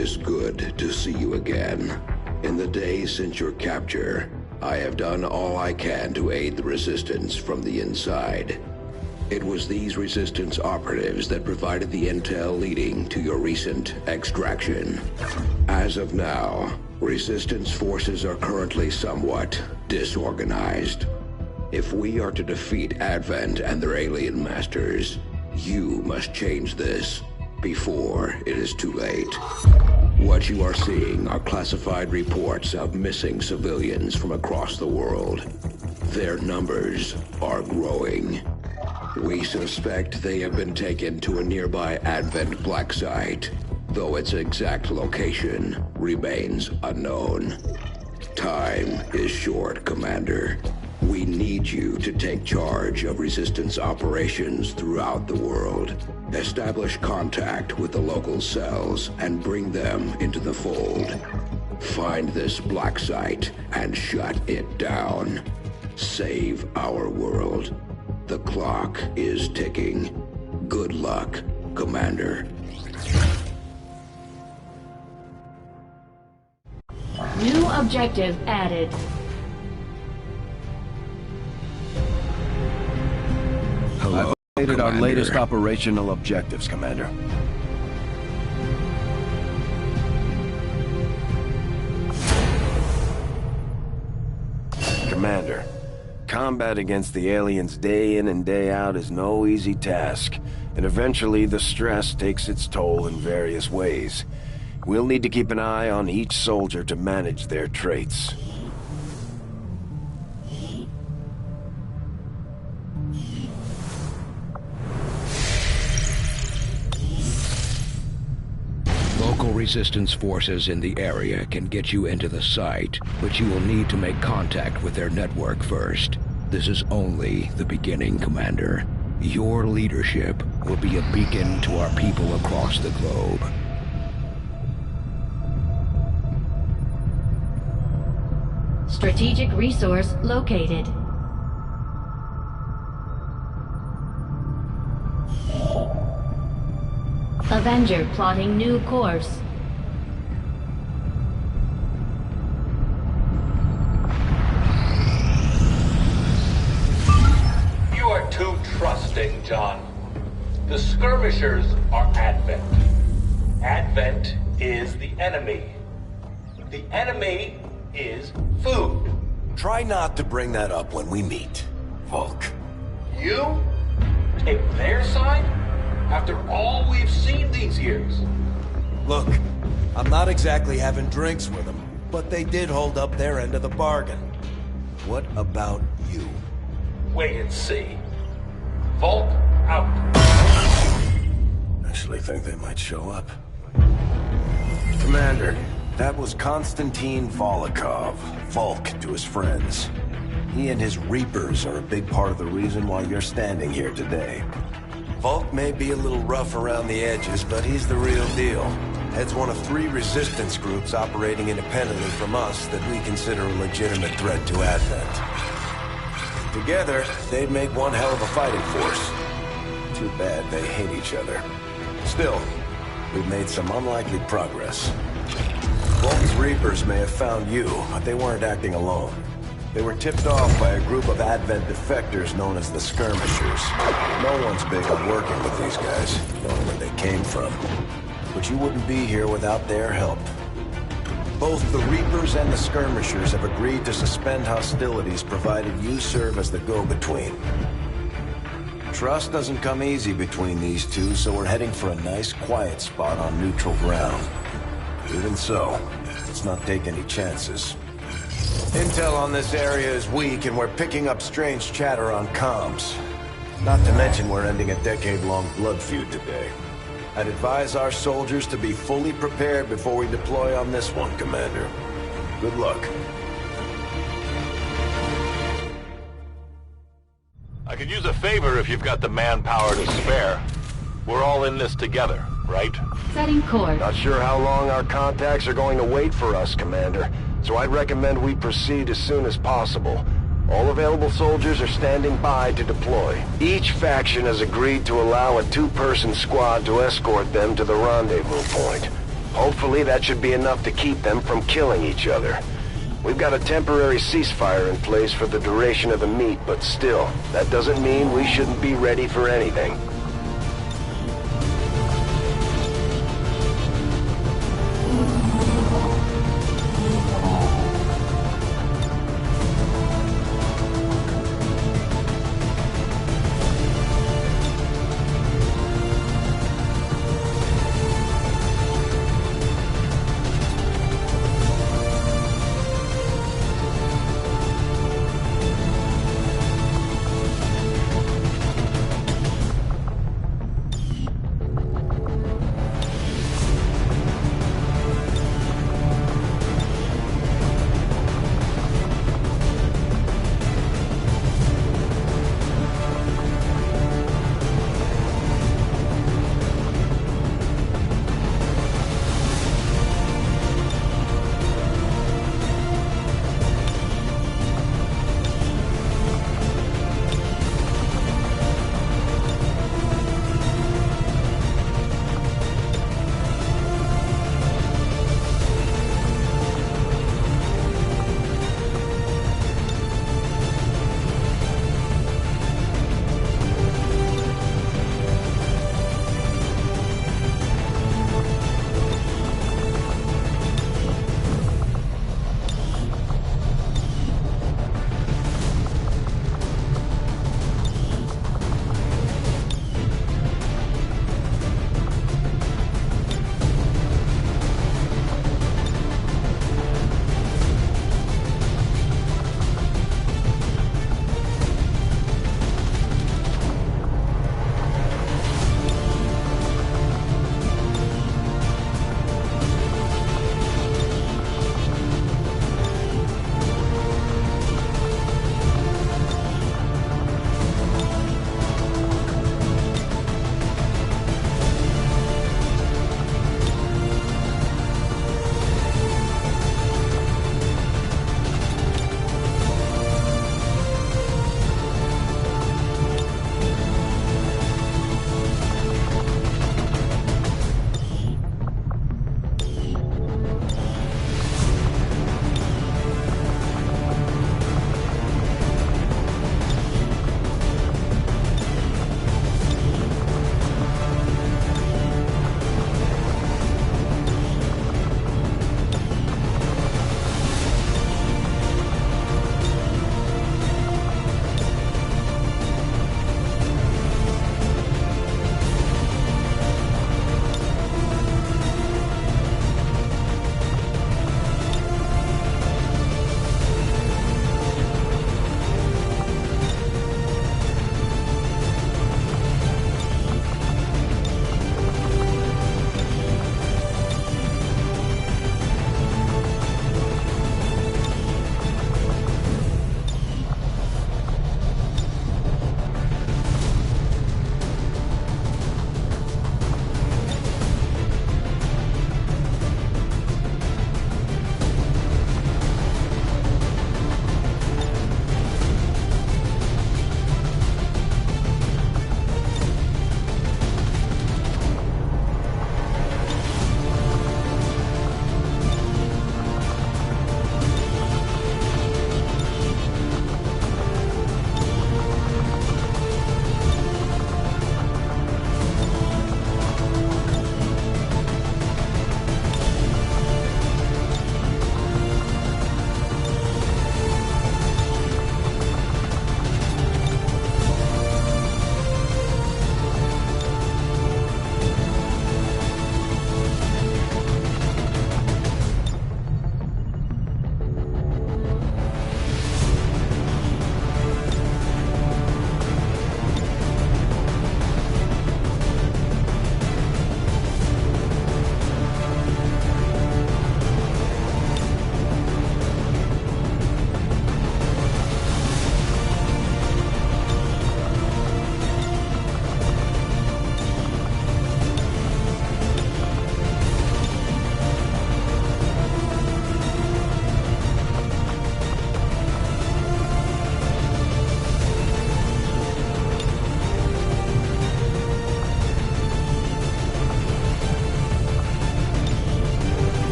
is good to see you again. In the days since your capture, I have done all I can to aid the Resistance from the inside. It was these Resistance operatives that provided the intel leading to your recent extraction. As of now, Resistance forces are currently somewhat disorganized. If we are to defeat Advent and their alien masters, you must change this before it is too late. What you are seeing are classified reports of missing civilians from across the world. Their numbers are growing. We suspect they have been taken to a nearby Advent black site, though its exact location remains unknown. Time is short, Commander. We need you to take charge of Resistance operations throughout the world. Establish contact with the local cells and bring them into the fold. Find this black site and shut it down. Save our world. The clock is ticking. Good luck, Commander. New objective added. Hello, I've updated our latest operational objectives, Commander. Commander, combat against the aliens day in and day out is no easy task, and eventually the stress takes its toll in various ways. We'll need to keep an eye on each soldier to manage their traits. Local Resistance forces in the area can get you into the site, but you will need to make contact with their network first. This is only the beginning, Commander. Your leadership will be a beacon to our people across the globe. Strategic resource located. Avenger plotting new course. You are too trusting, John. The skirmishers are Advent. Advent is the enemy. The enemy is food. Try not to bring that up when we meet, Volk. You take their side after all we've seen these years. Look, I'm not exactly having drinks with them, but they did hold up their end of the bargain. What about you? Wait and see. Volk out. Actually think they might show up. Commander, that was Konstantin Volokov, Volk to his friends. He and his Reapers are a big part of the reason why you're standing here today. Volk may be a little rough around the edges, but he's the real deal. Heads one of 3 resistance groups operating independently from us that we consider a legitimate threat to Advent. Together, they'd make one hell of a fighting force. Too bad they hate each other. Still, we've made some unlikely progress. Volk's Reapers may have found you, but they weren't acting alone. They were tipped off by a group of Advent defectors known as the Skirmishers. No one's big on working with these guys, knowing where they came from. But you wouldn't be here without their help. Both the Reapers and the Skirmishers have agreed to suspend hostilities provided you serve as the go-between. Trust doesn't come easy between these two, so we're heading for a nice quiet spot on neutral ground. Even so, let's not take any chances. Intel on this area is weak, and we're picking up strange chatter on comms. Not to mention we're ending a decade-long blood feud today. I'd advise our soldiers to be fully prepared before we deploy on this one, Commander. Good luck. I could use a favor if you've got the manpower to spare. We're all in this together, right? Setting course. Not sure how long our contacts are going to wait for us, Commander, so I'd recommend we proceed as soon as possible. All available soldiers are standing by to deploy. Each faction has agreed to allow a 2-person squad to escort them to the rendezvous point. Hopefully that should be enough to keep them from killing each other. We've got a temporary ceasefire in place for the duration of the meet, but still, that doesn't mean we shouldn't be ready for anything.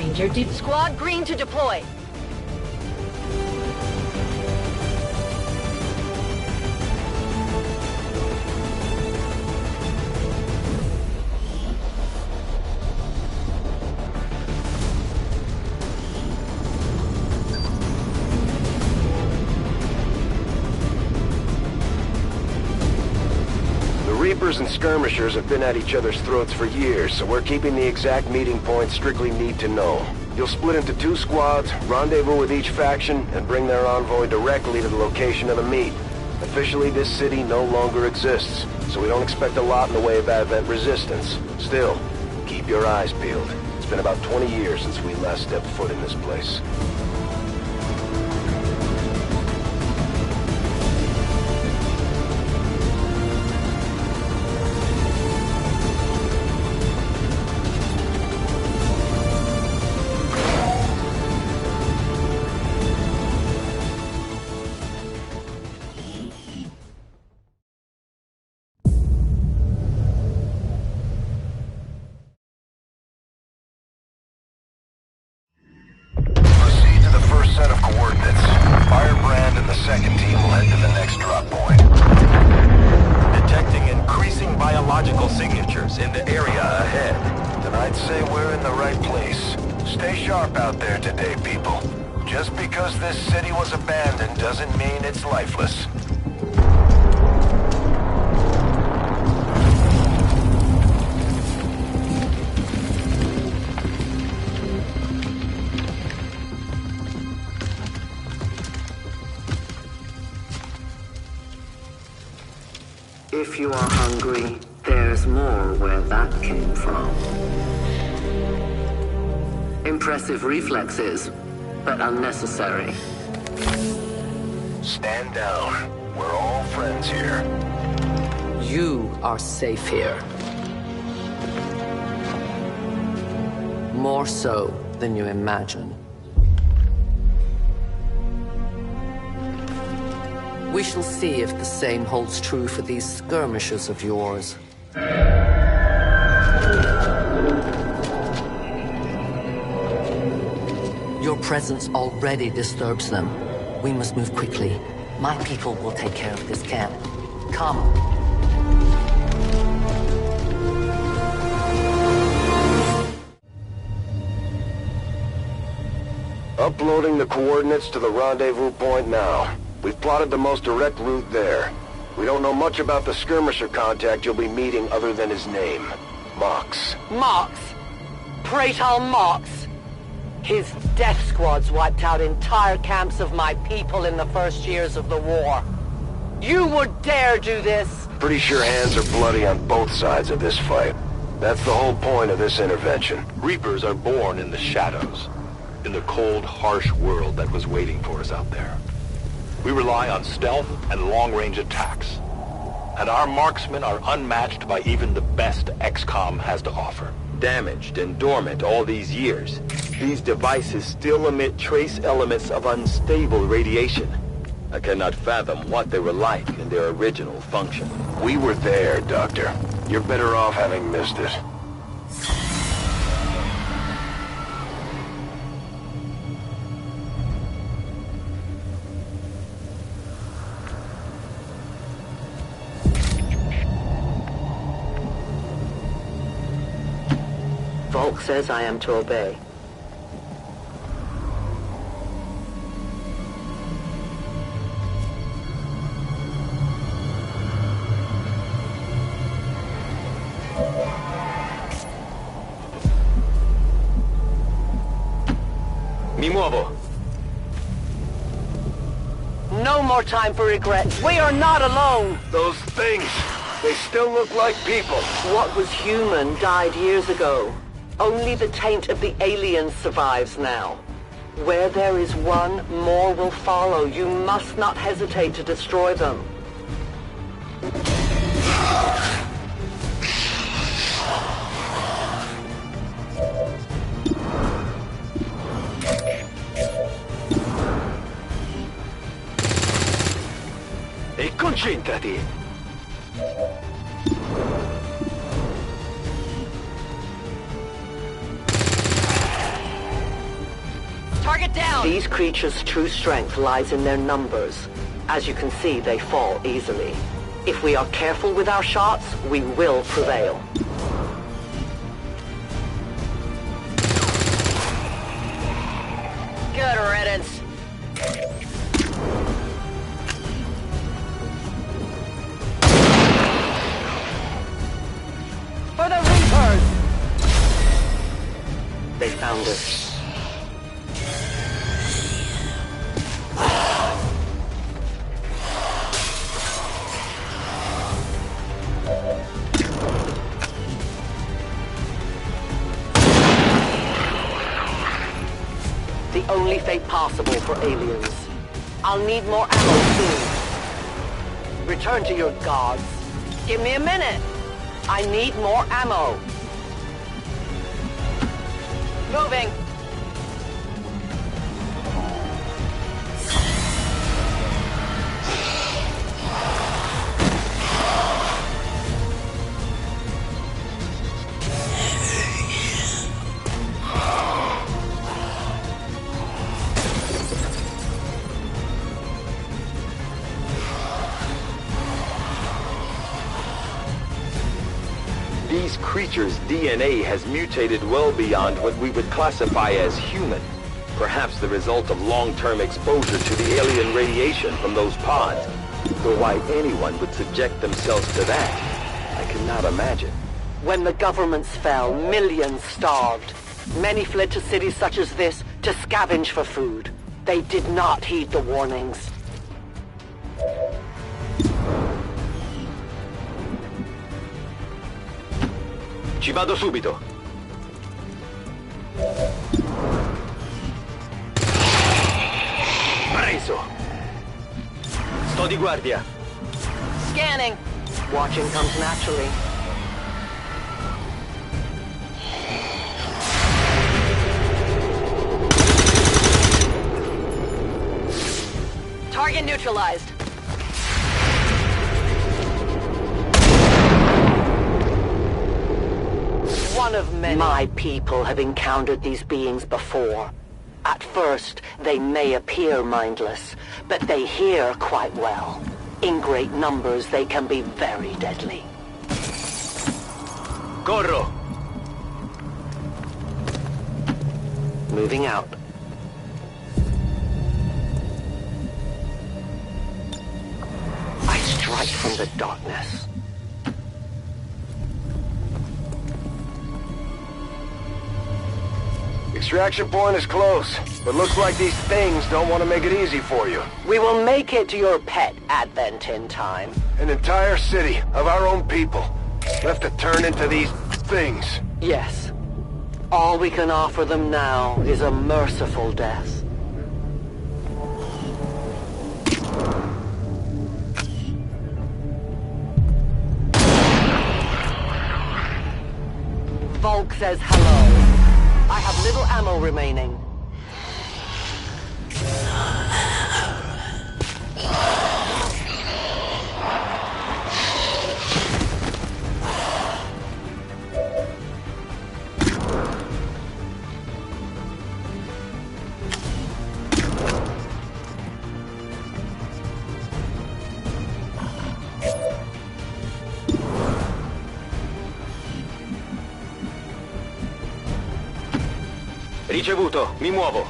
Ranger Squad green to deploy. Reapers and skirmishers have been at each other's throats for years, so we're keeping the exact meeting point strictly need to know. You'll split into 2 squads, rendezvous with each faction, and bring their envoy directly to the location of the meet. Officially, this city no longer exists, so we don't expect a lot in the way of advent resistance. Still, keep your eyes peeled. It's been about 20 years since we last stepped foot in this place. Set of coordinates. Firebrand and the second team will head to the next drop point. Detecting increasing biological signatures in the area ahead. Then I'd say we're in the right place. Stay sharp out there today, people. Just because this city was abandoned doesn't mean it's lifeless. If you are hungry, there's more where that came from. Impressive reflexes, but unnecessary. Stand down. We're all friends here. You are safe here. More so than you imagine. We shall see if the same holds true for these skirmishers of yours. Your presence already disturbs them. We must move quickly. My people will take care of this camp. Come. Uploading the coordinates to the rendezvous point now. We've plotted the most direct route there. We don't know much about the skirmisher contact you'll be meeting other than his name. Mox. Mox. Praetor Mox. His death squads wiped out entire camps of my people in the first years of the war. You would dare do this? Pretty sure hands are bloody on both sides of this fight. That's the whole point of this intervention. Reapers are born in the shadows, in the cold, harsh world that was waiting for us out there. We rely on stealth and long-range attacks. And our marksmen are unmatched by even the best XCOM has to offer. Damaged and dormant all these years, these devices still emit trace elements of unstable radiation. I cannot fathom what they were like in their original function. We were there, Doctor. You're better off having missed it. Volk says I am to obey. Mi muovo. No more time for regret. We are not alone. Those things, they still look like people. What was human died years ago. Only the taint of the aliens survives now. Where there is one, more will follow. You must not hesitate to destroy them. E concentrati! Target down! These creatures' true strength lies in their numbers. As you can see, they fall easily. If we are careful with our shots, we will prevail. Good riddance. For the Reapers! They found us. The only fate possible for aliens. I'll need more ammo soon. Return to your gods. Give me a minute. I need more ammo. Moving. These creatures' DNA has mutated well beyond what we would classify as human. Perhaps the result of long-term exposure to the alien radiation from those pods. Though why anyone would subject themselves to that, I cannot imagine. When the governments fell, millions starved. Many fled to cities such as this to scavenge for food. They did not heed the warnings. Ci vado subito. Preso. Sto di guardia. Scanning. Watching comes naturally. Target neutralized. One of many. My people have encountered these beings before. At first, they may appear mindless, but they hear quite well. In great numbers, they can be very deadly. Corro. Moving out. I strike from the darkness. Extraction point is close, but looks like these things don't want to make it easy for you. We will make it to your pet advent in time. An entire city of our own people left to turn into these things. Yes. All we can offer them now is a merciful death. Volk says hello. I have little ammo remaining. Ricevuto, mi muovo.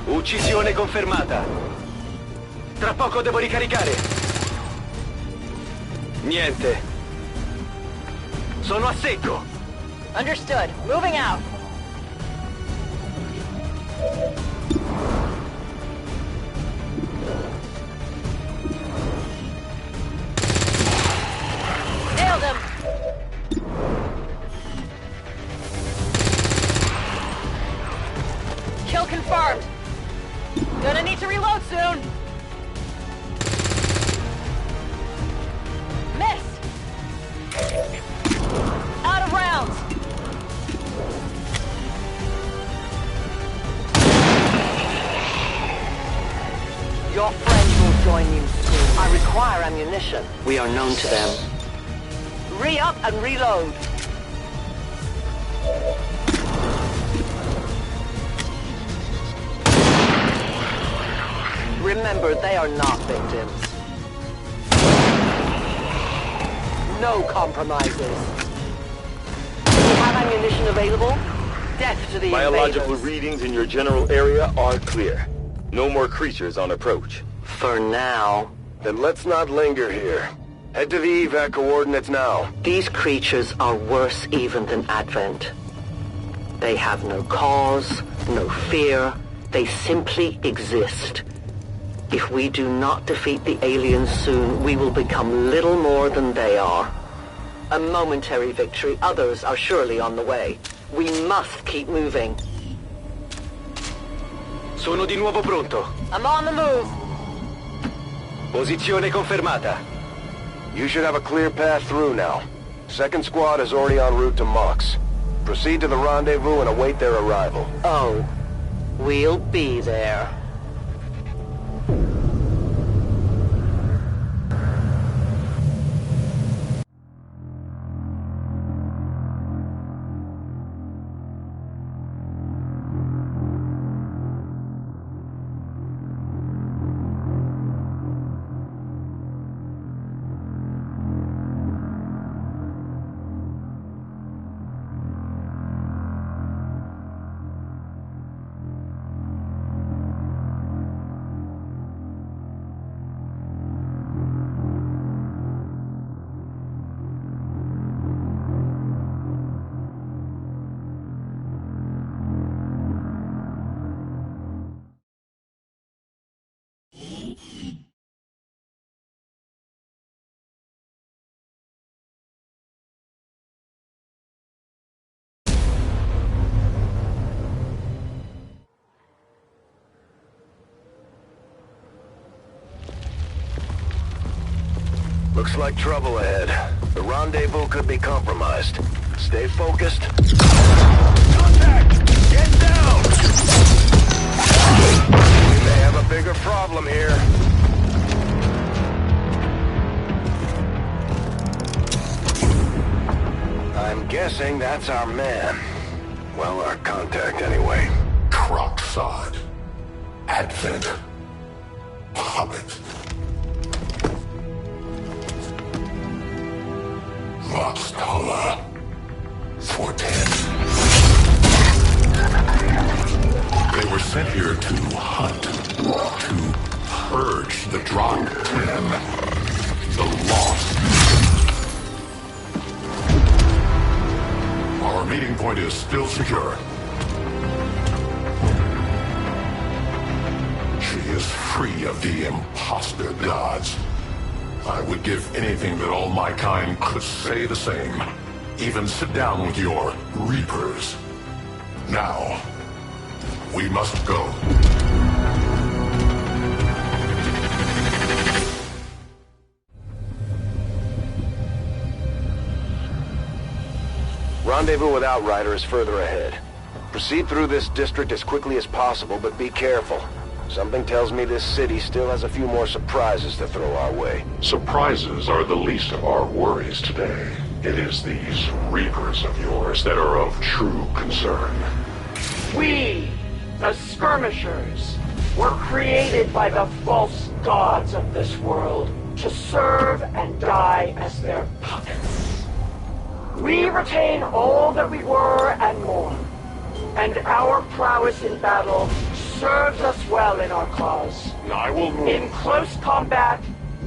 Uccisione confermata. Tra poco devo ricaricare. Niente. Sono a secco. Understood. Moving out. Nailed him. Kill confirmed. Gonna need to reload soon. Missed. Out of rounds. Your friends will join you soon. I require ammunition. We are known to them. Re-up and reload. Remember, they are not victims. No compromises. You have ammunition available? Death to the Biological invaders. readings in your general area are clear. No more creatures on approach. For now. Then let's not linger here. Head to the evac coordinates now. These creatures are worse even than Advent. They have no cause, no fear. They simply exist. If we do not defeat the aliens soon, we will become little more than they are. A momentary victory, others are surely on the way. We must keep moving. Sono di nuovo pronto. I'm on the move. Posizione confermata. You should have a clear path through now. Second squad is already en route to Mox. Proceed to the rendezvous and await their arrival. Oh, we'll be there. Looks like trouble ahead. The rendezvous could be compromised. Stay focused. Contact! Get down! We may have a bigger problem here. I'm guessing that's our man. Well, our contact anyway. Crocksod. Advent. Puppet. Voxtala. 410. They were sent here to hunt. To purge the Drop 10. The Lost. Our meeting point is still secure. She is free of the imposter gods. I would give anything that all my kind could say the same. Even sit down with your Reapers. Now, we must go. Rendezvous with Outrider is further ahead. Proceed through this district as quickly as possible, but be careful. Something tells me this city still has a few more surprises to throw our way. Surprises are the least of our worries today. It is these Reapers of yours that are of true concern. We, the Skirmishers, were created by the false gods of this world to serve and die as their puppets. We retain all that we were and more, and our prowess in battle serves us well in our cause. I will move. In close combat,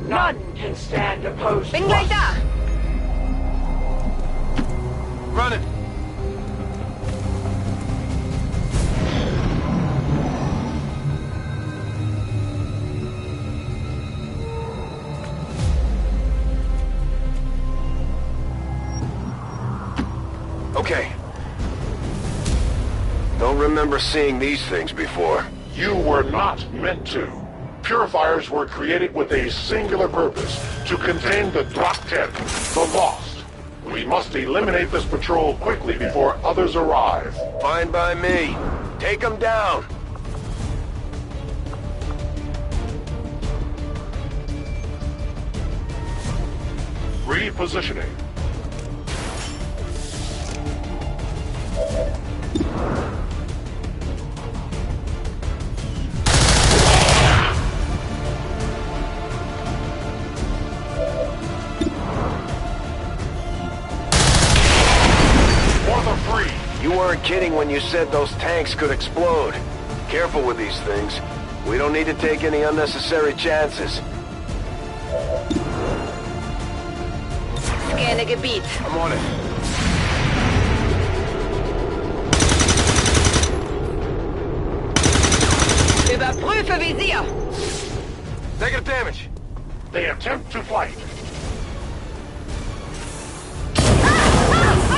none can stand opposed to us. Running. Okay. Don't remember seeing these things before. You were not meant to. Purifiers were created with a singular purpose, to contain the Drop 10, the Lost. We must eliminate this patrol quickly before others arrive. Fine by me. Take them down. Repositioning. You weren't kidding when you said those tanks could explode. Careful with these things. We don't need to take any unnecessary chances. Scanne Gebiet. I'm on it. Überprüfe Visier. Negative damage. They attempt to flight.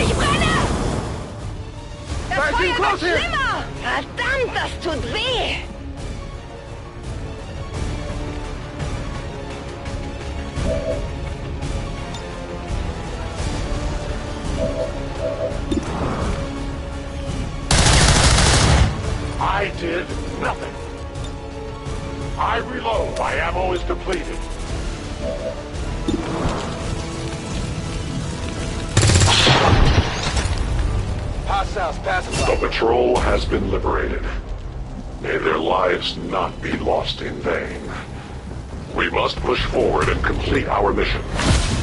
Ich brenne! Das Guys, Feuer getting close wird here. schlimmer! Verdammt, das tut weh! I did nothing. I reload. My ammo is depleted. Pass south, pass The patrol has been liberated. May their lives not be lost in vain. We must push forward and complete our mission.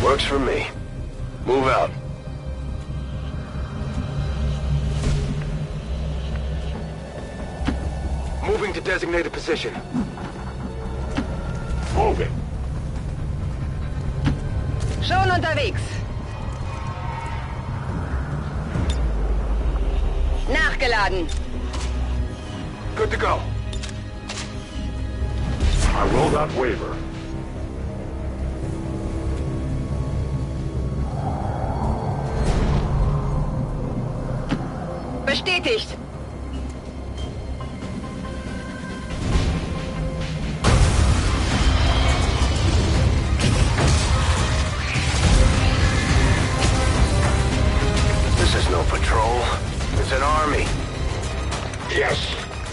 Works for me. Move out. Moving to designated position. Moving. Schon unterwegs. Nachgeladen. Good to go. I will not waver. Bestätigt. This is no patrol. It's an army. Yes,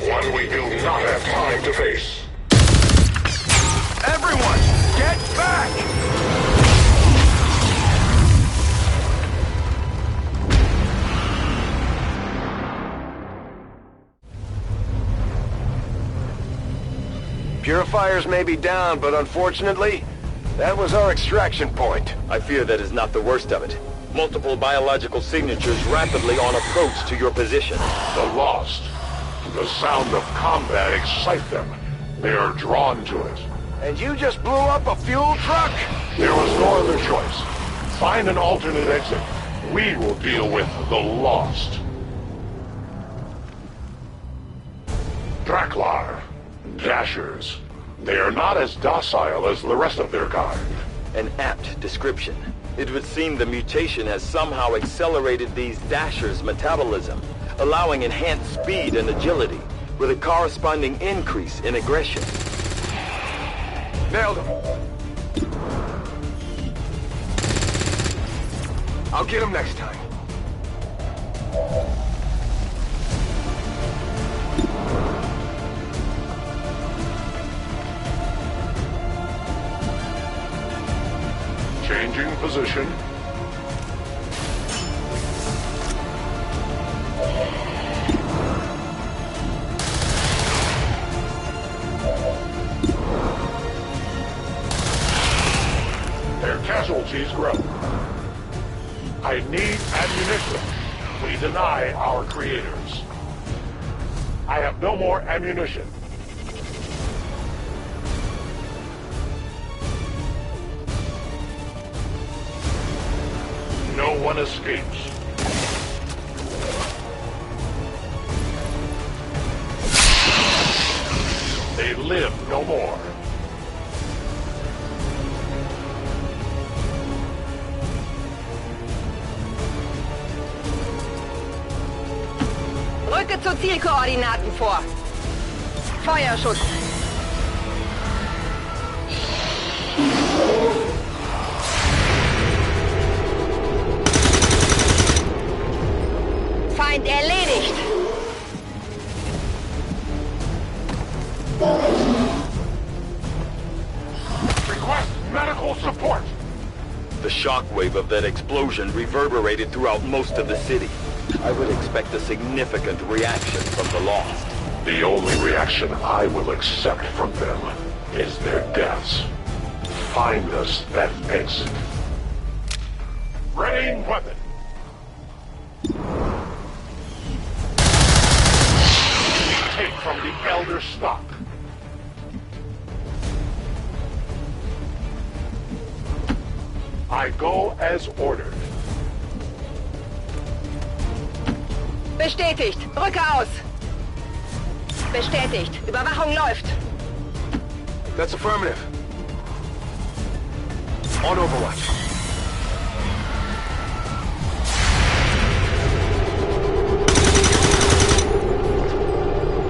one we do not have time to face. Everyone, get back! Purifiers may be down, but unfortunately, that was our extraction point. I fear that is not the worst of it. Multiple biological signatures rapidly on approach to your position. The lost. The sound of combat excites them. They are drawn to it. And you just blew up a fuel truck? There was no other choice. Find an alternate exit. We will deal with the lost. Draklar. Dashers. They are not as docile as the rest of their kind. An apt description. It would seem the mutation has somehow accelerated these Dashers' metabolism, allowing enhanced speed and agility, with a corresponding increase in aggression. Nailed him. I'll get him next time. Changing position. Their casualties grow. I need ammunition. We deny our creators. I have no more ammunition. No one escapes. They live no more. Rücke zu Zielkoordinaten vor. Feuerschutz. Feind erledigt. Request medical support. The shock shockwave of that explosion reverberated throughout most of the city. I would expect a significant reaction from the Lost. The only reaction I will accept from them is their deaths. Find us that exit. Rain weapon! Take from the Elder stock. I go as ordered. Bestätigt. Rücke aus. Bestätigt. Überwachung läuft. That's affirmative. On Overwatch.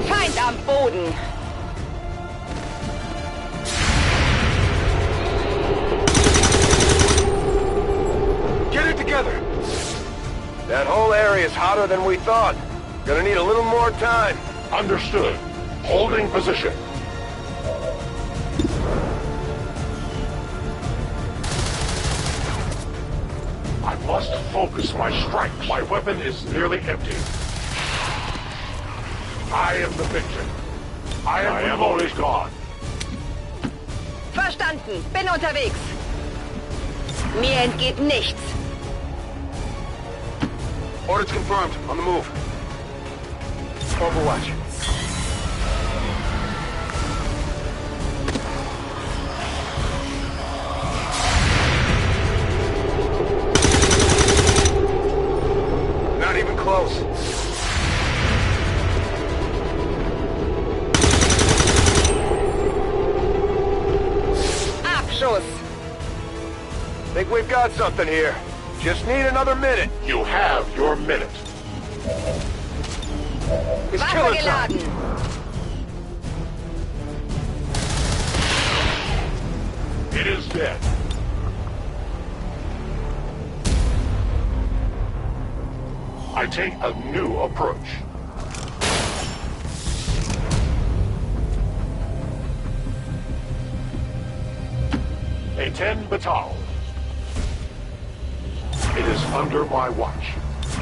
Feind am Boden. Get it together. That whole area is hotter than we thought. Gonna need a little more time. Understood. Holding position. I must focus my strike. My weapon is nearly empty. I am the victim. I am always gone. Verstanden. Bin unterwegs. Mir entgeht nichts. Orders confirmed. On the move. Overwatch. Not even close. Abschuss. Think we've got something here. Just need another minute. You have your minute. It's Waffe killing geladen. time. It is dead. I take a new approach. A 10 batal. It is under my watch.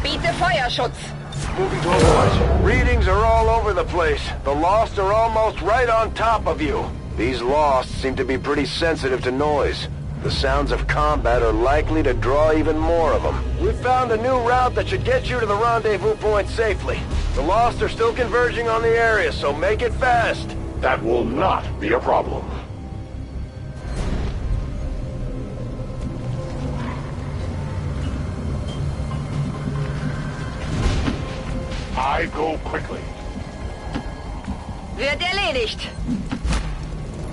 Biete Feuerschutz. Moving to Overwatch. Readings are all over the place. The Lost are almost right on top of you. These Lost seem to be pretty sensitive to noise. The sounds of combat are likely to draw even more of them. We've found a new route that should get you to the rendezvous point safely. The Lost are still converging on the area, so make it fast. That will not be a problem. I go quickly. Wird erledigt.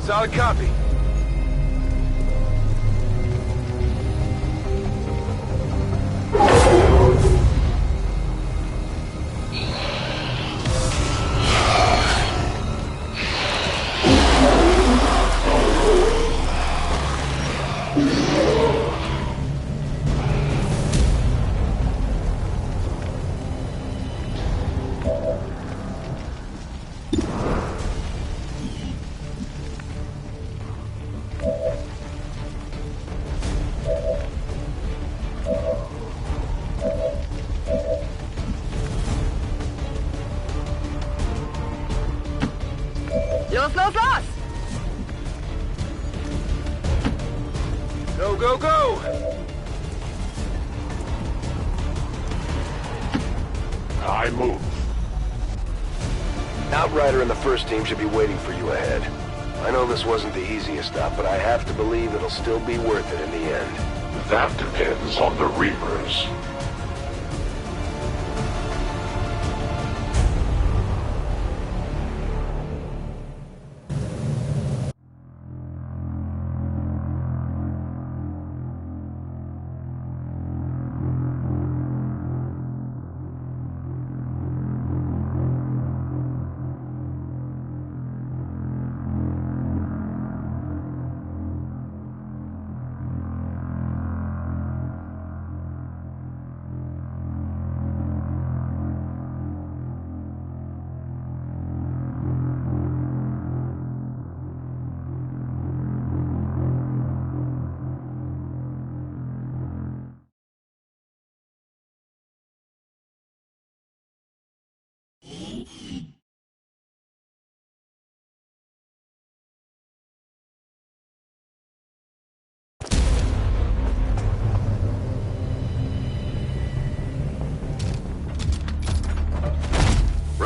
Solid copy. Los, los, los! Go, go, go! I move. Outrider and the first team should be waiting for you ahead. I know this wasn't the easiest stop, but I have to believe it'll still be worth it in the end. That depends on the Reapers.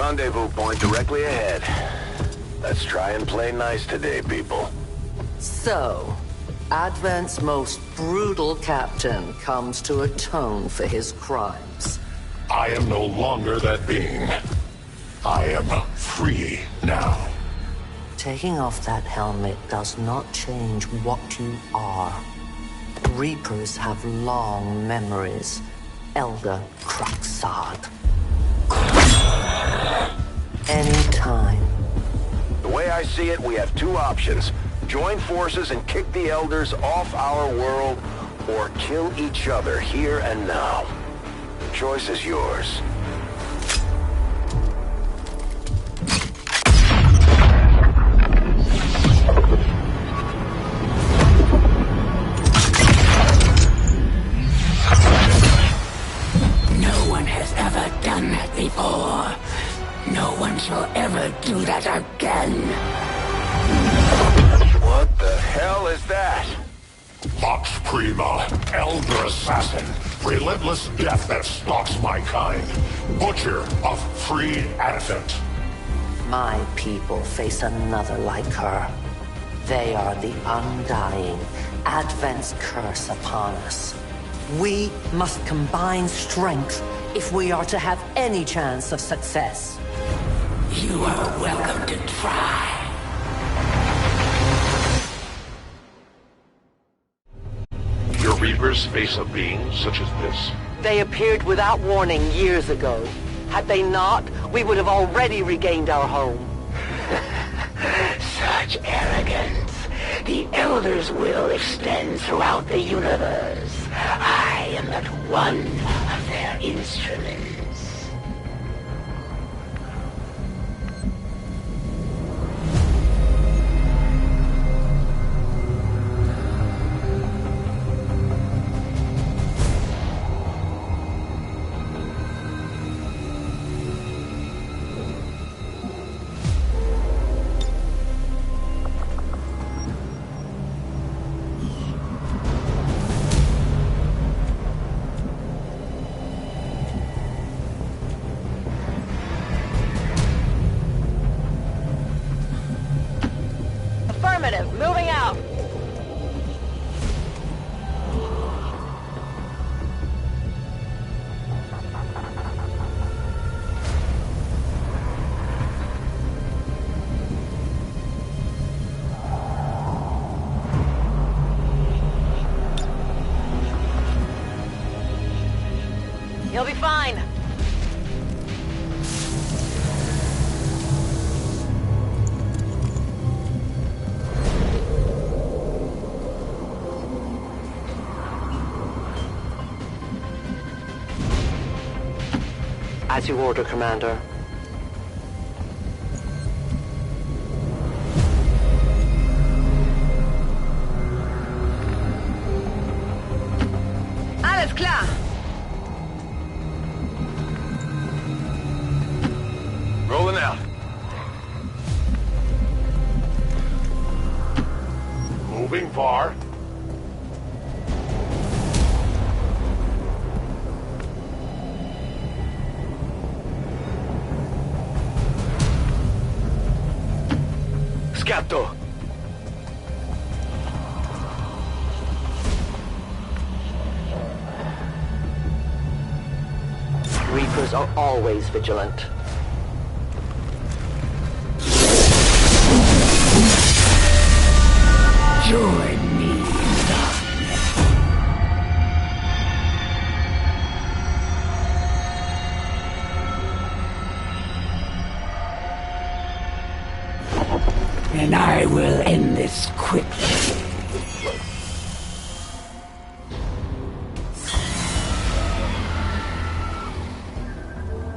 Rendezvous point directly ahead. Let's try and play nice today, people. So, Advent's most brutal captain comes to atone for his crimes. I am no longer that being. I am free now. Taking off that helmet does not change what you are. Reapers have long memories. Elder Craxard. Anytime. The way I see it, we have two options. Join forces and kick the Elders off our world, or kill each other here and now. The choice is yours. No one has ever done that before. No one shall ever do that again. What the hell is that? Vox Prima, Elder Assassin, relentless death that stalks my kind, butcher of freed Advent. My people face another like her. They are the undying, Advent's curse upon us. We must combine strength if we are to have any chance of success. You are welcome to try. Your Reapers face a being such as this? They appeared without warning years ago. Had they not, we would have already regained our home. Such arrogance. The Elder's will extends throughout the universe. I am but one of their instruments. Moving out. You'll be fine. As you order, Commander. Alles klar. Rolling out. Moving far. Scatto! Reapers are always vigilant. Join me, and I will end this quickly.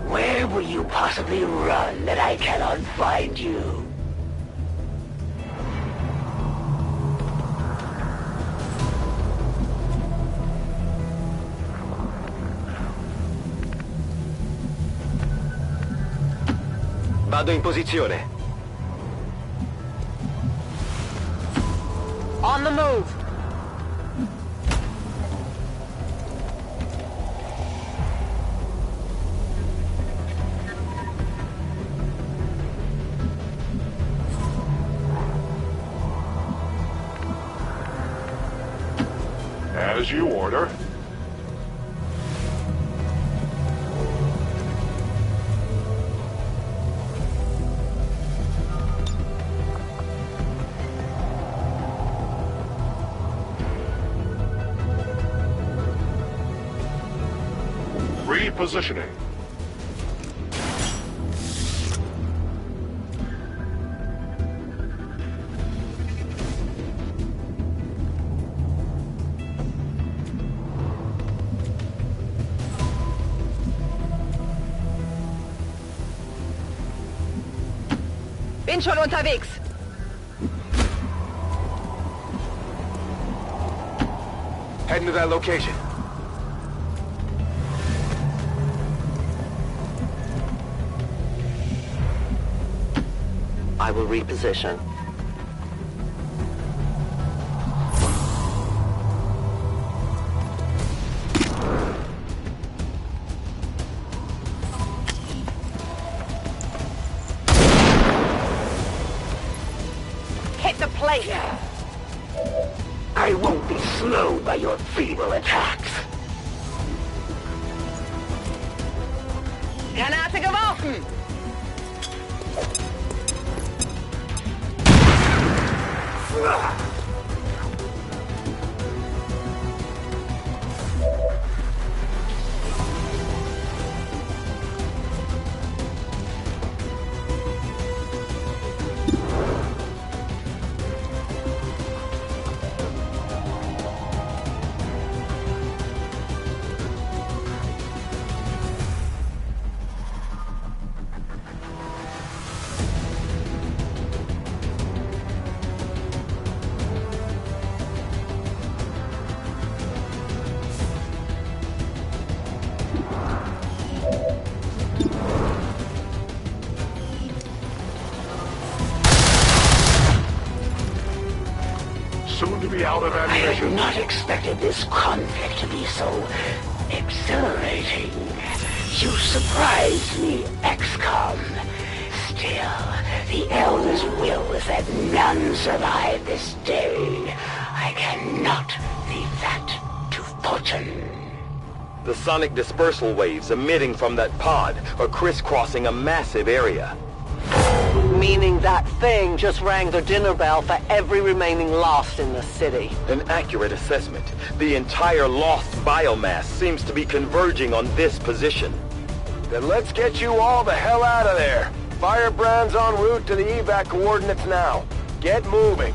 Where will you possibly run that I cannot find you? Vado in posizione. On the move. As you order. Repositioning. Bin schon unterwegs. Heading to that location. I will reposition. Hit the plate. I won't be slowed by your feeble attacks. Granate geworfen. Soon to be out of I ammunition. had not expected this conflict to be so exhilarating. You surprised me, XCOM. Still, the Elder's will is that none survive this day. I cannot leave that to fortune. The sonic dispersal waves emitting from that pod are crisscrossing a massive area. Meaning that thing just rang the dinner bell for every remaining Lost in the city. An accurate assessment. The entire Lost biomass seems to be converging on this position. Then let's get you all the hell out of there. Firebrand's en route to the evac coordinates now. Get moving.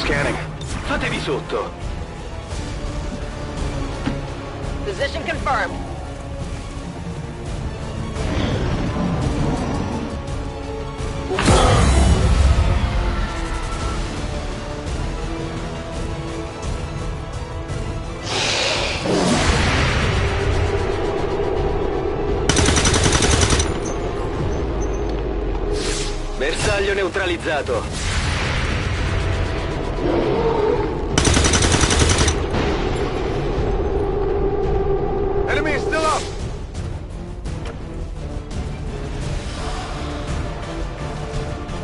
Scanning. Fatevi sotto. Position confirmed. Bersaglio neutralizzato. Enemy is still up!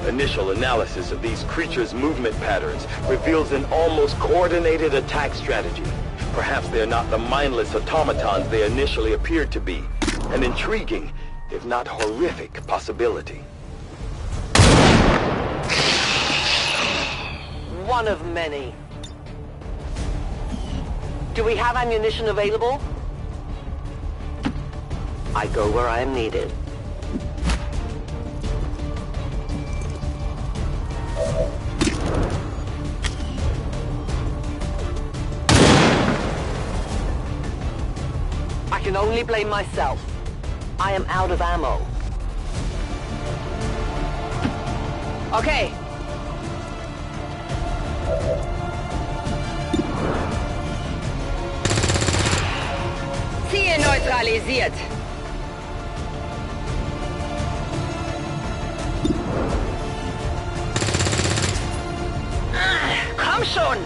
Initial analysis of these creatures' movement patterns reveals an almost coordinated attack strategy. Perhaps they're not the mindless automatons they initially appeared to be. An intriguing, if not horrific, possibility. One of many. Do we have ammunition available? I go where I am needed. only blame myself. I am out of ammo. Okay. Ziel neutralisiert. Komm schon!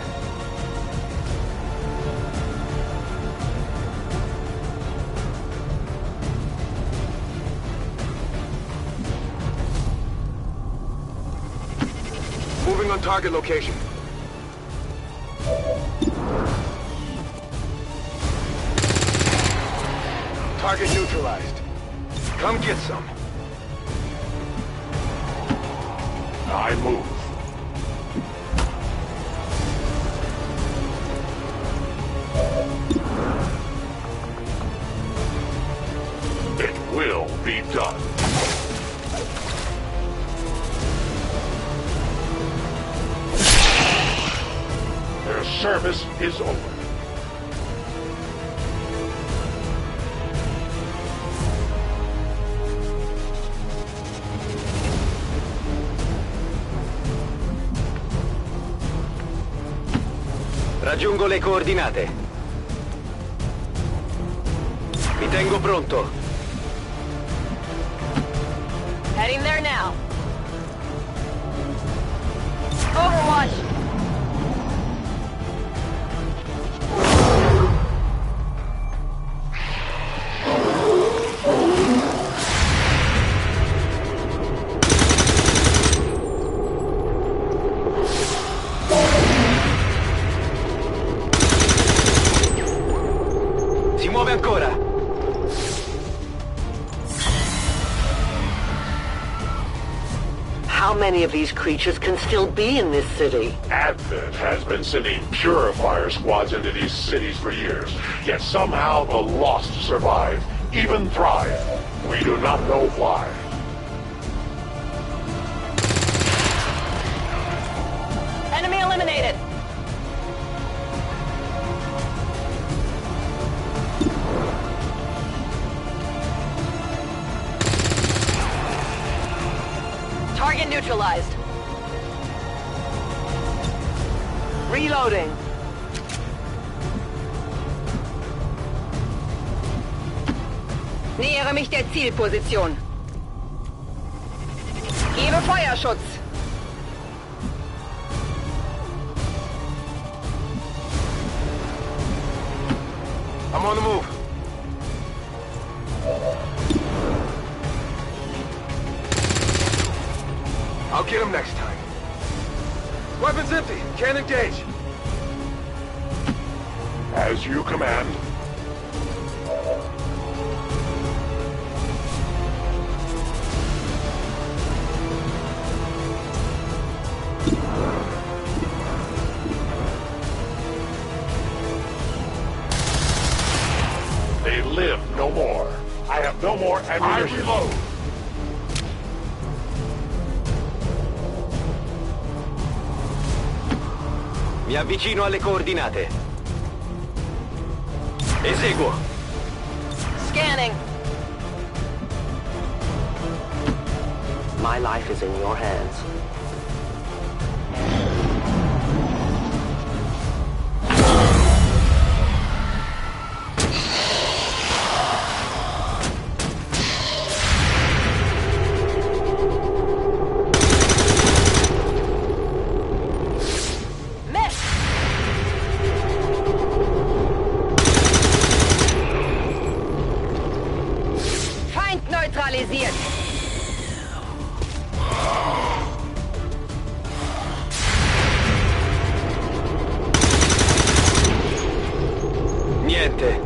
Moving on target location. Target neutralized. Come get some. I move. It will be done. Their service is over. Raggiungo le coordinate. Mi tengo pronto. Heading there now. Overwatch! Si muove ancora. How many of these creatures can still be in this city? Advent has been sending purifier squads into these cities for years, yet somehow the Lost survive, even thrive. We do not know why. Enemy eliminated! Target neutralized. Reloading. Nähere mich der Zielposition. Gebe Feuerschutz. I'm on the move. I'll get him next time. Weapons empty. Can't engage. As you command. They live no more. I have no more ammunition. I reload. Mi avvicino alle coordinate. Eseguo. Scanning. My life is in your hands. Neutralisiert. Niente.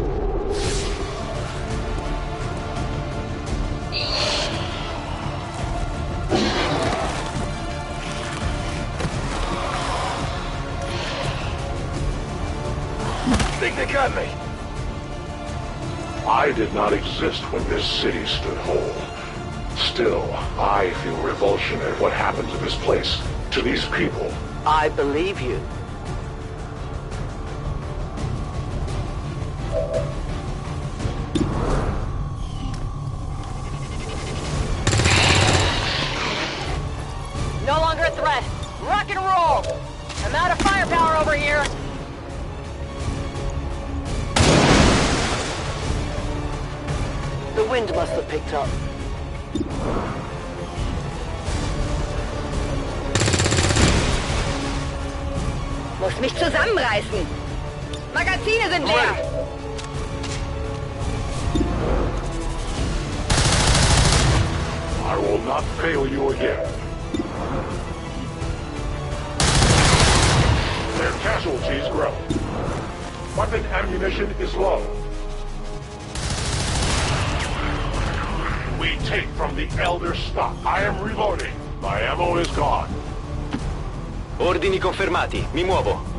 Think they got me. I did not exist when this city stood whole. Still, I feel revulsion at what happened to this place, to these people. I believe you. over here. The wind must have picked up. Muss mich zusammenreißen. Magazine sind leer. I will not fail you again. Their casualties grow. Weapon ammunition is low. We take from the Elder stock. I am reloading. My ammo is gone. Ordini confermati. Mi muovo.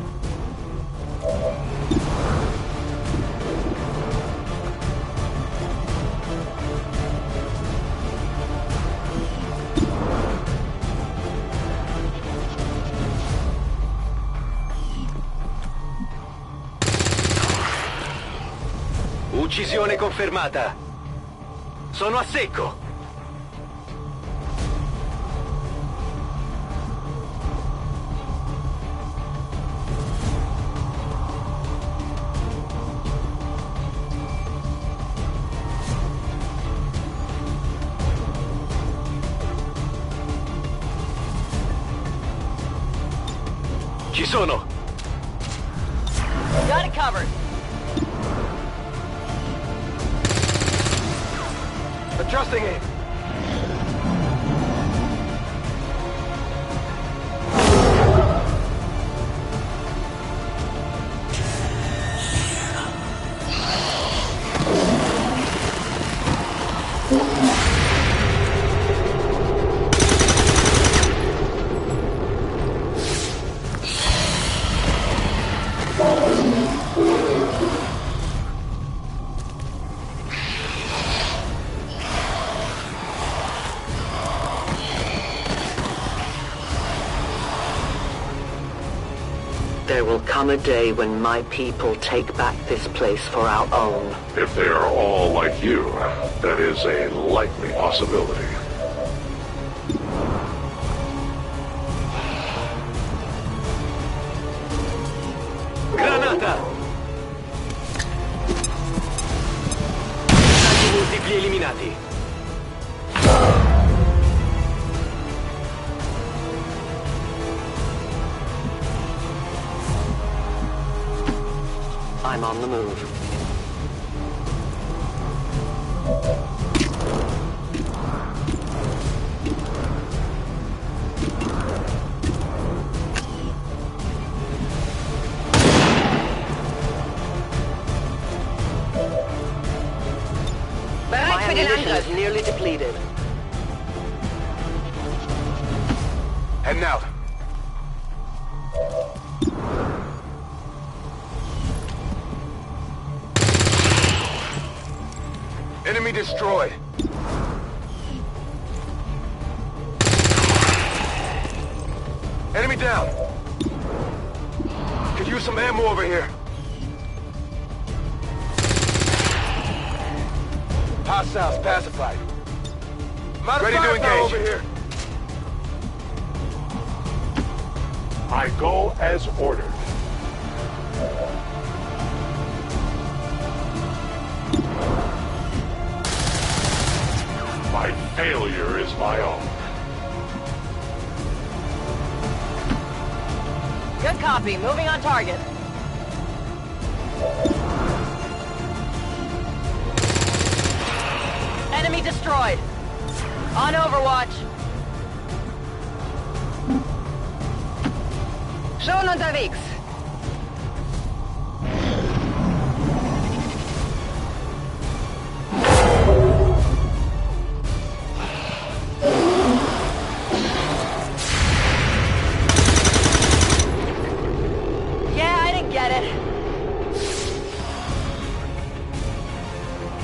Uccisione confermata. Sono a secco. Ci sono. Got it covered. Adjusting it. There will come a day when my people take back this place for our own. If they are all like you, that is a likely possibility. Granata! Stati multipli eliminati. I'm on the move. Bereit für den Ammunition Angriff. is nearly depleted. Heading out. Enemy destroyed. Enemy down. Could use some ammo over here. Hostiles pacified. Ready to engage. Over here. I go as ordered. My failure is my own. Good copy. Moving on target. Enemy destroyed. On Overwatch. Schon unterwegs.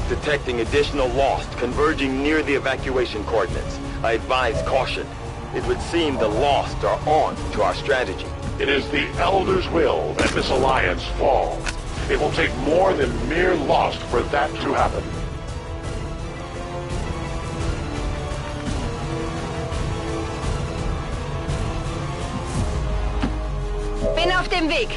Detecting additional Lost converging near the evacuation coordinates. I advise caution. It would seem the Lost are on to our strategy. It is the Elder's will that this alliance fall. It will take more than mere Lost for that to happen. Bin auf dem Weg!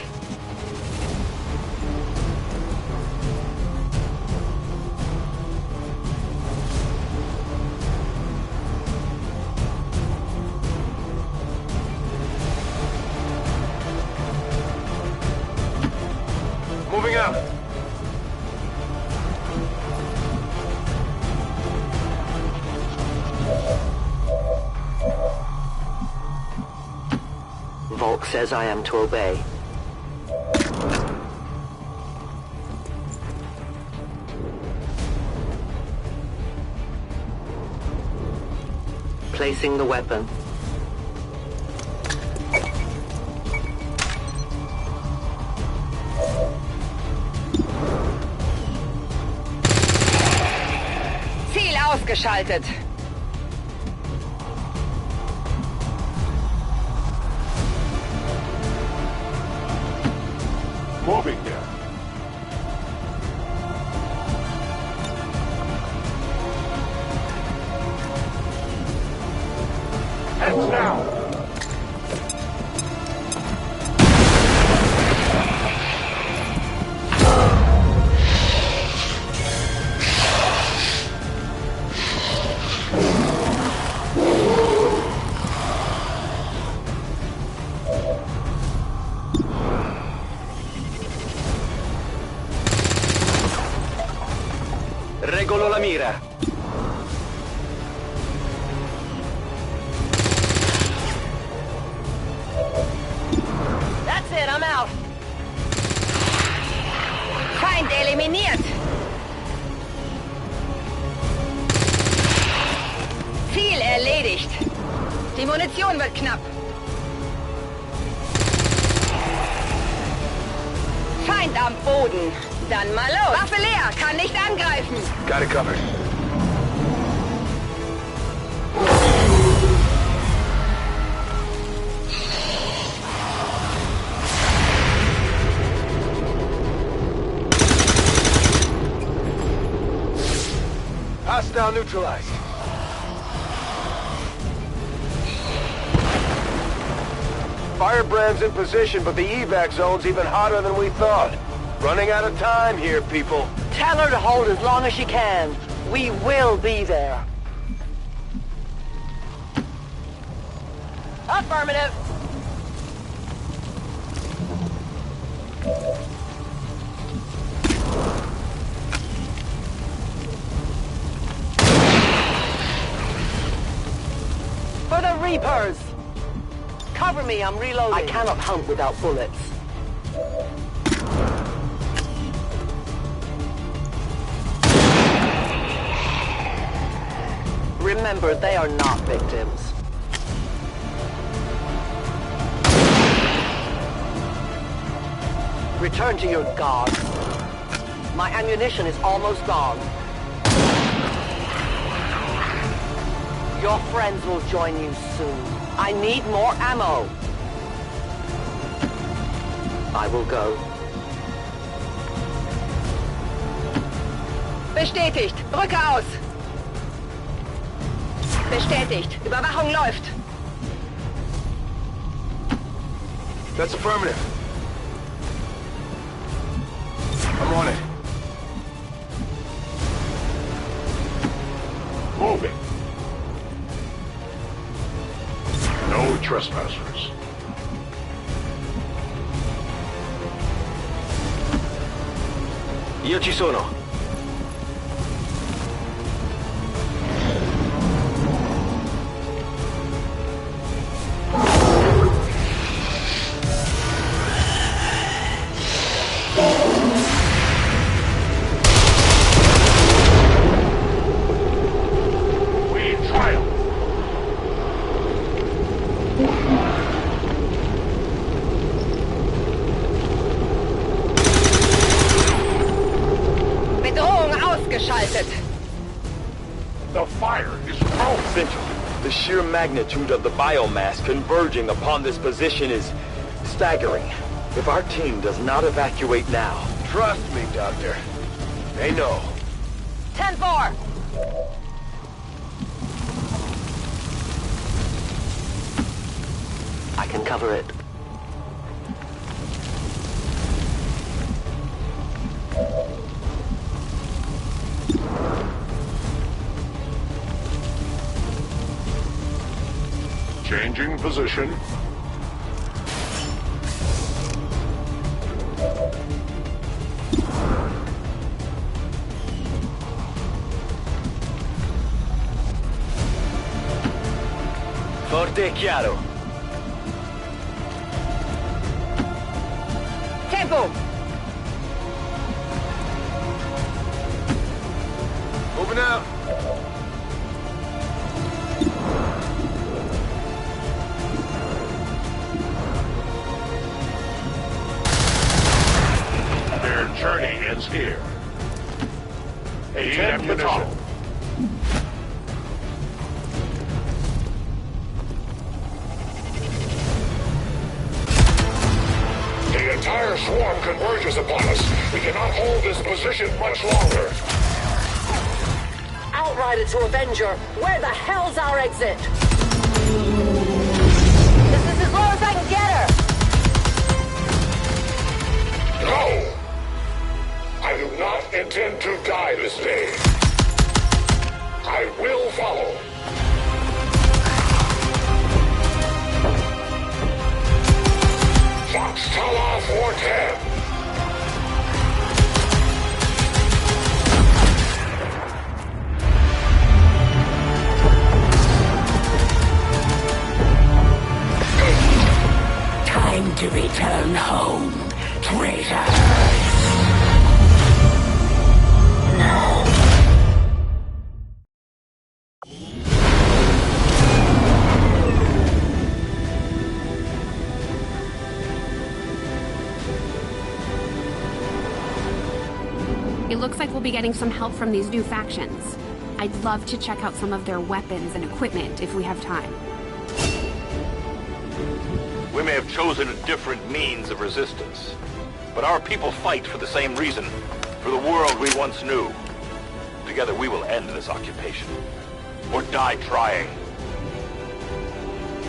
Moving out. Volk says I am to obey. Placing the weapon. Ziel ausgeschaltet! Moving there. Heads now. Regolo la mira. That's it, I'm out! Feind eliminiert! Ziel erledigt! Die Munition wird knapp! Feind am Boden! Dann mal los! Waffe leer! Kann nicht angreifen! Got it covered. Hostile neutralized. Firebrand's in position, but the evac zone's even hotter than we thought. Running out of time here, people. Tell her to hold as long as she can. We will be there. Affirmative! For the Reapers! Cover me, I'm reloading. I cannot hunt without bullets. Remember, they are not victims. Return to your gods. My ammunition is almost gone. Your friends will join you soon. I need more ammo. I will go. Bestätigt! Brücke aus! Bestätigt! Überwachung läuft! That's affirmative. I'm on it. Moving. No trespassers. Io ci sono. The fire is growing. Central. The sheer magnitude of the biomass converging upon this position is staggering. If our team does not evacuate now... Trust me, Doctor. They know. 10-4! I can cover it. Changing position. Forte e chiaro. Tempo! Moving out. Their journey ends here. Need ammunition. The entire swarm converges upon us. We cannot hold this position much longer. Outrider to Avenger, where the hell's our exit? This is as low as I can get her! No! I do not intend to die this day. I will follow. Foxtrot 410. Time to return home, traitor. It looks like we'll be getting some help from these new factions. I'd love to check out some of their weapons and equipment if we have time. We may have chosen a different means of resistance, but our people fight for the same reason, for the world we once knew. Together we will end this occupation, or die trying.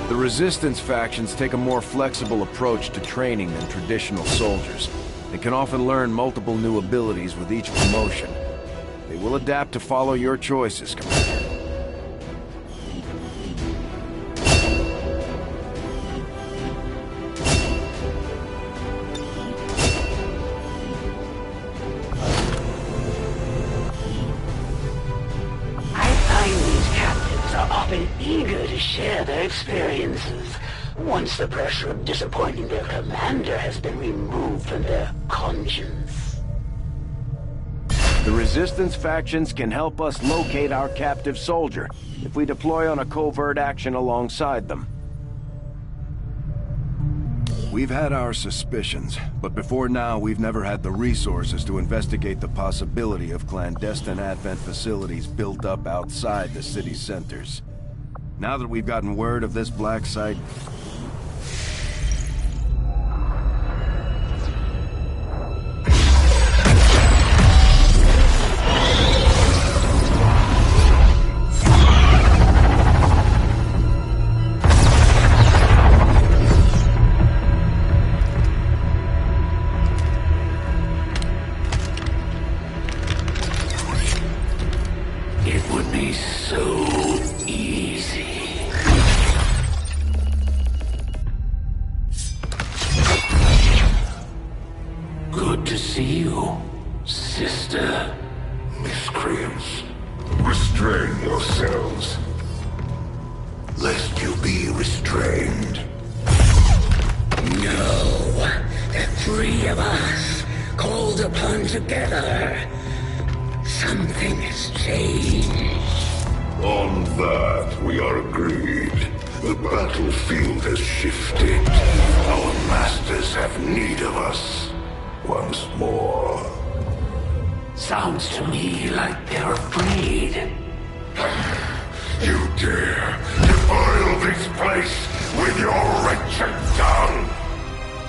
The Resistance factions take a more flexible approach to training than traditional soldiers. They can often learn multiple new abilities with each promotion. They will adapt to follow your choices, Commander. I find these captives are often eager to share their experiences. Once the pressure of disappointing their commander has been removed from their conscience. The Resistance factions can help us locate our captive soldier if we deploy on a covert action alongside them. We've had our suspicions, but before now we've never had the resources to investigate the possibility of clandestine Advent facilities built up outside the city centers. Now that we've gotten word of this black site, It would be so easy. Good to see you, sister. Miscreants, restrain yourselves, lest you be restrained. No, the three of us, called upon together. Something has changed. On that, we are agreed. The battlefield has shifted. Our masters have need of us once more. Sounds to me like they're afraid. You dare defile this place with your wretched tongue?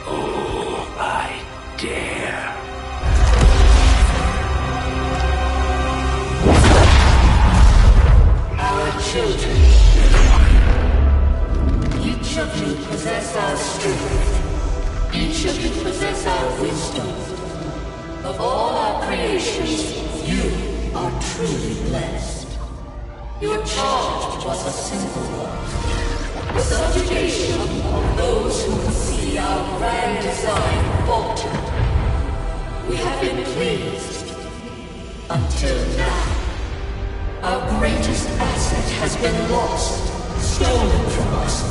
Oh, I dare. Our children. Each of you possess our strength. Each of you possess our wisdom. Of all our creations, you are truly blessed. Your charge was a simple one. The subjugation of those who would see our grand design falter. We have been pleased. Until now. Our greatest asset has been lost, stolen from us,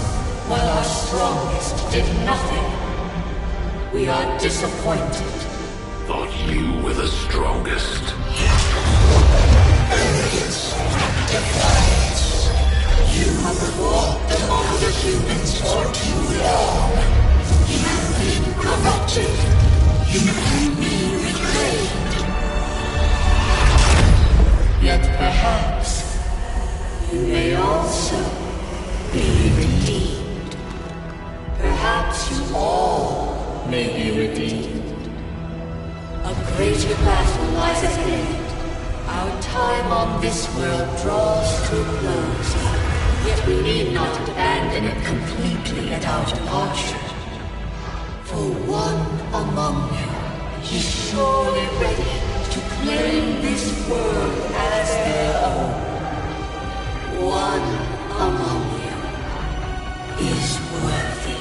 while our strongest did nothing. We are disappointed. Thought you were the strongest. Arrogance, defiance. You have fought among the humans for too long. You have been corrupted. You can be reclaimed. Yet perhaps you may also be redeemed. Perhaps you all may be redeemed. A greater battle lies ahead. Our time on this world draws to a close. Yet we need not abandon it completely at our departure. For one among you is surely ready to claim this world as their own. One among you is worthy.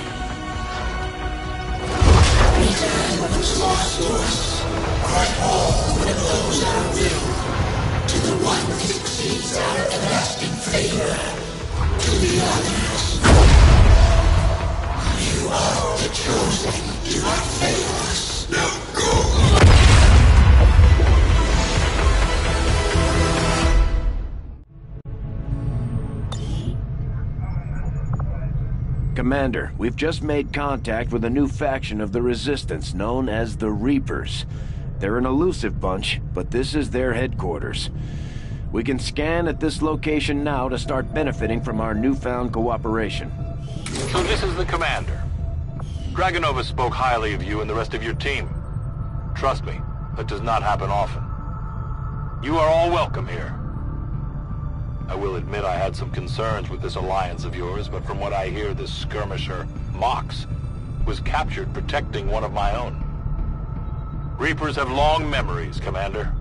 Return what was lost to us. All that owes our will to the one who succeeds our everlasting favor. To the others. You are the chosen. Do not fail us. Now go. Commander, we've just made contact with a new faction of the Resistance known as the Reapers. They're an elusive bunch, but this is their headquarters. We can scan at this location now to start benefiting from our newfound cooperation. So this is the commander. Dragonova spoke highly of you and the rest of your team. Trust me, that does not happen often. You are all welcome here. I will admit I had some concerns with this alliance of yours, but from what I hear, this skirmisher, Mox, was captured protecting one of my own. Reapers have long memories, Commander.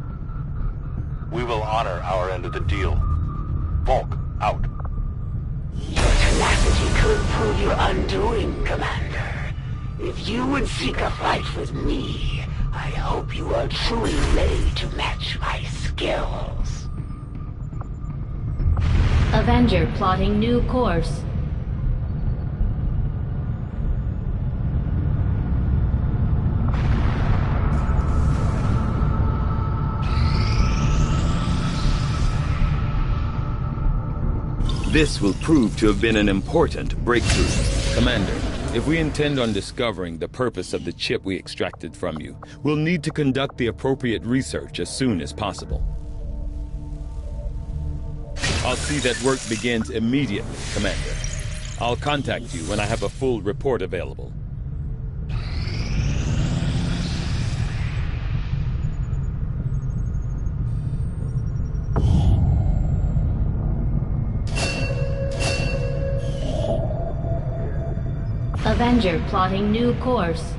We will honor our end of the deal. Volk, out. Your tenacity could prove your undoing, Commander. If you would seek a fight with me, I hope you are truly ready to match my skills. Avenger plotting new course. This will prove to have been an important breakthrough. Commander, if we intend on discovering the purpose of the chip we extracted from you, we'll need to conduct the appropriate research as soon as possible. I'll see that work begins immediately, Commander. I'll contact you when I have a full report available. Avenger plotting new course.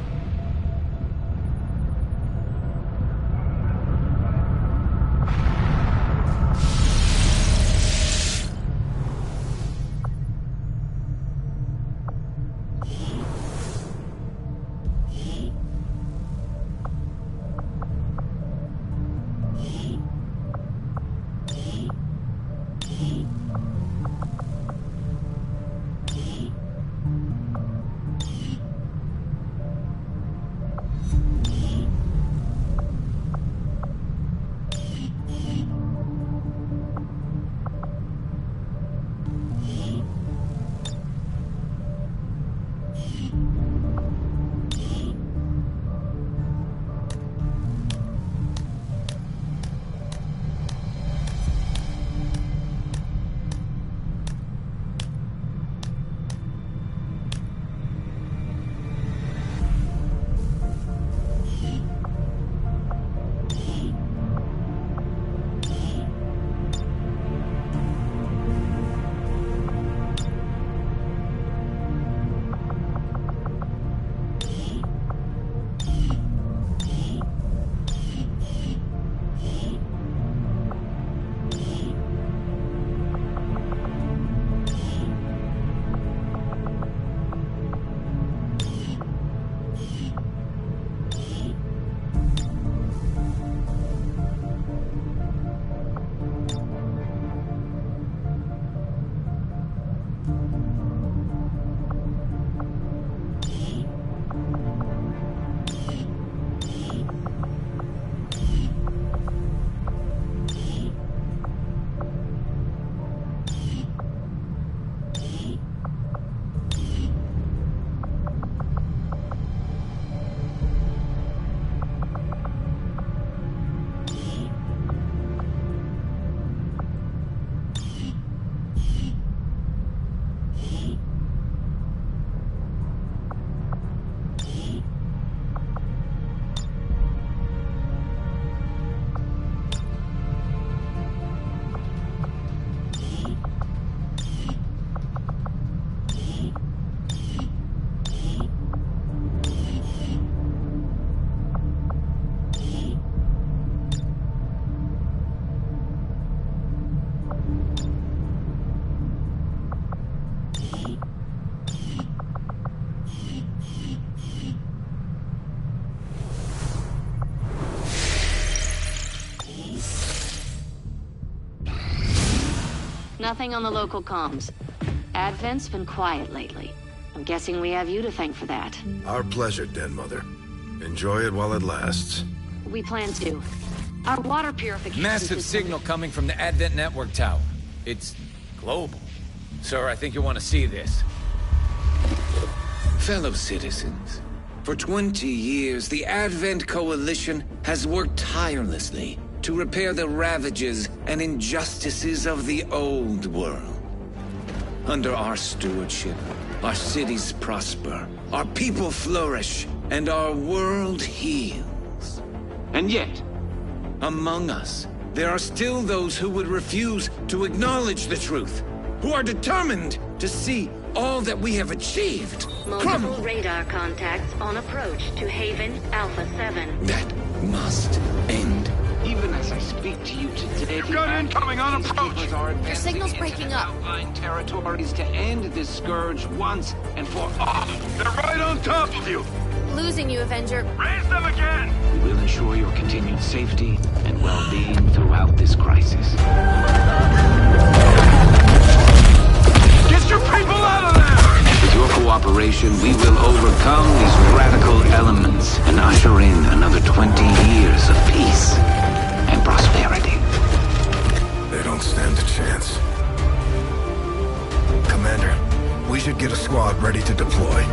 Nothing on the local comms. Advent's been quiet lately. I'm guessing we have you to thank for that. Our pleasure, Den Mother. Enjoy it while it lasts. We plan to. Our water purification Massive system... signal coming from the Advent network tower. It's global. Sir, I think you want to see this. Fellow citizens, for 20 years, the Advent Coalition has worked tirelessly to repair the ravages and injustices of the old world. Under our stewardship, our cities prosper, our people flourish, and our world heals. And yet, among us, there are still those who would refuse to acknowledge the truth, who are determined to see all that we have achieved. Multiple radar contacts on approach to Haven Alpha 7. That must end. Even as I speak to you today, You've got incoming on approach! Your signal's breaking up. Outlying territories to end this scourge once and for all. They're right on top of you! Losing you, Avenger. Raise them again! We will ensure your continued safety and well-being throughout this crisis. Get your people out of there! With your cooperation, we will overcome these radical elements and usher in another 20 years of peace and prosperity. They don't stand a chance. Commander, we should get a squad ready to deploy.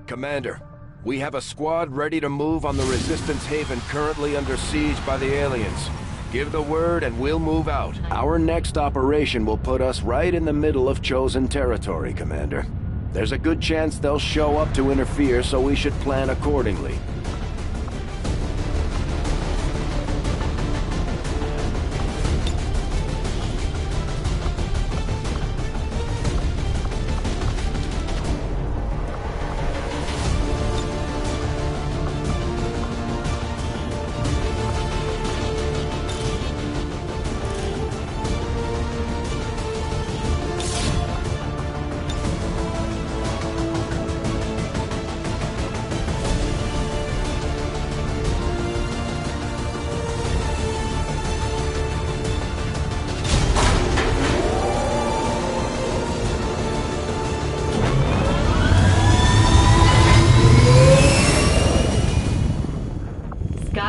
Commander, we have a squad ready to move on the Resistance Haven currently under siege by the aliens. Give the word and we'll move out. Our next operation will put us right in the middle of chosen territory, Commander. There's a good chance they'll show up to interfere, so we should plan accordingly.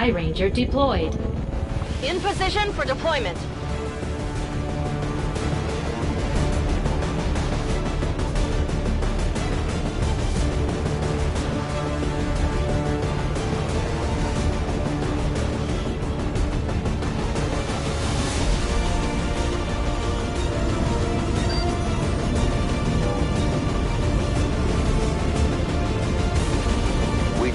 Sky Ranger deployed. In position for deployment.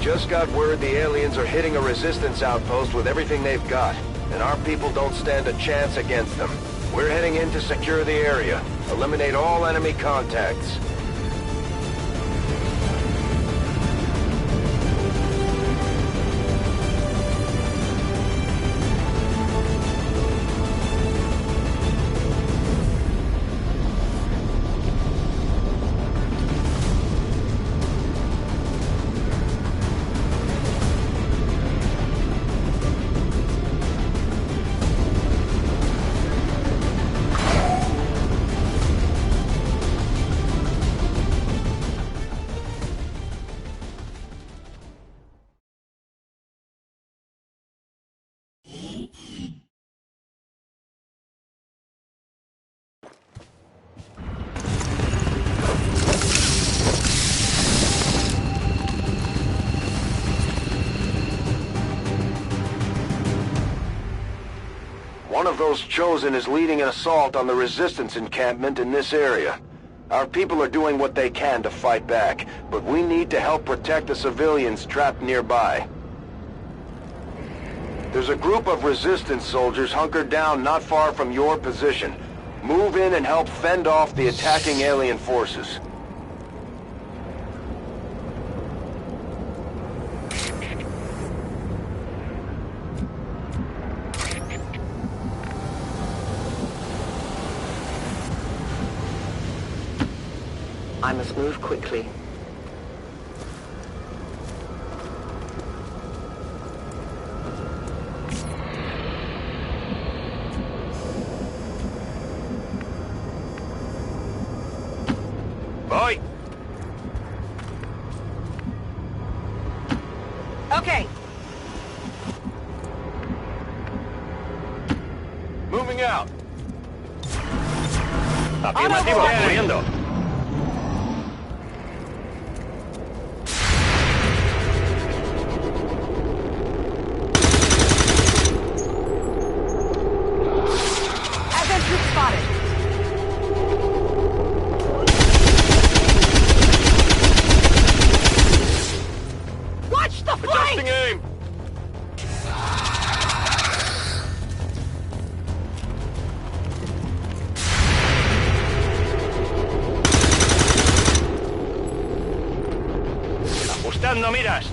Just got word the aliens are hitting a resistance outpost with everything they've got, and our people don't stand a chance against them. We're heading in to secure the area, eliminate all enemy contacts. One of those chosen is leading an assault on the Resistance encampment in this area. Our people are doing what they can to fight back, but we need to help protect the civilians trapped nearby. There's a group of Resistance soldiers hunkered down not far from your position. Move in and help fend off the attacking alien forces. I must move quickly. Boy! Okay. Moving out. Afirmativo, corriendo. Advent troop spotted. Watch the flank! Adjusting aim. Ajustando miras.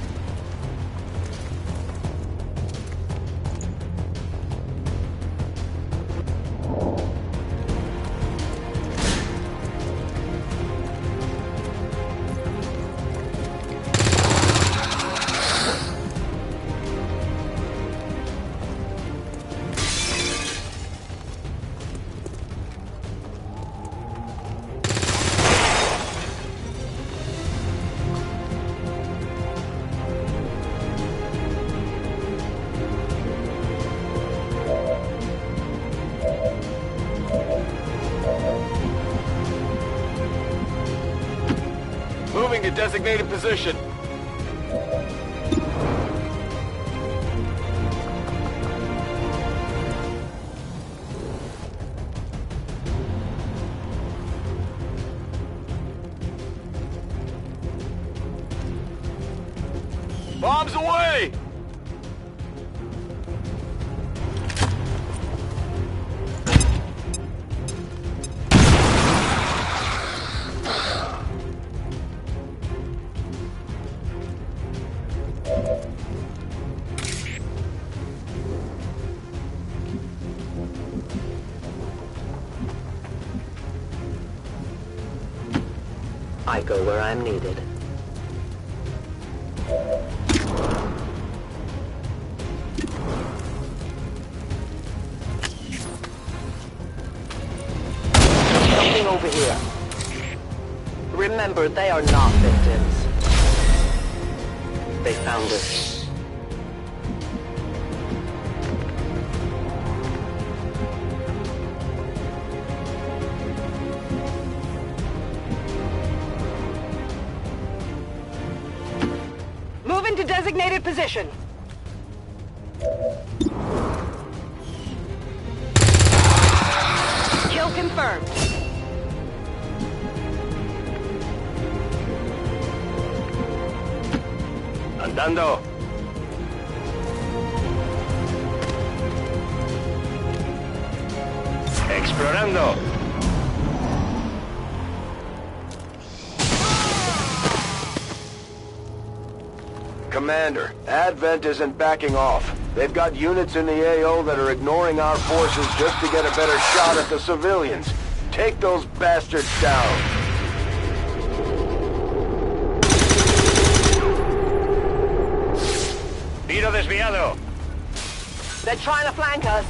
Moving to designated position. Bombs away! I go where I'm needed. Something over here. Remember, they are not victims. They found us. Move into designated position. Kill confirmed. Andando. Explorando. Commander, Advent isn't backing off. They've got units in the AO that are ignoring our forces just to get a better shot at the civilians. Take those bastards down. Tiro desviado. They're trying to flank us.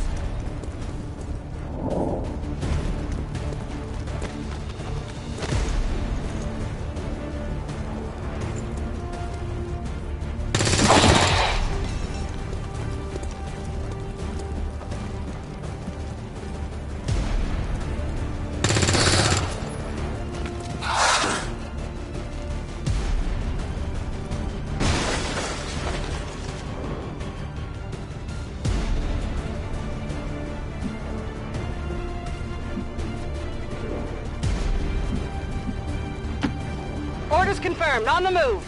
Orders confirmed. On the move.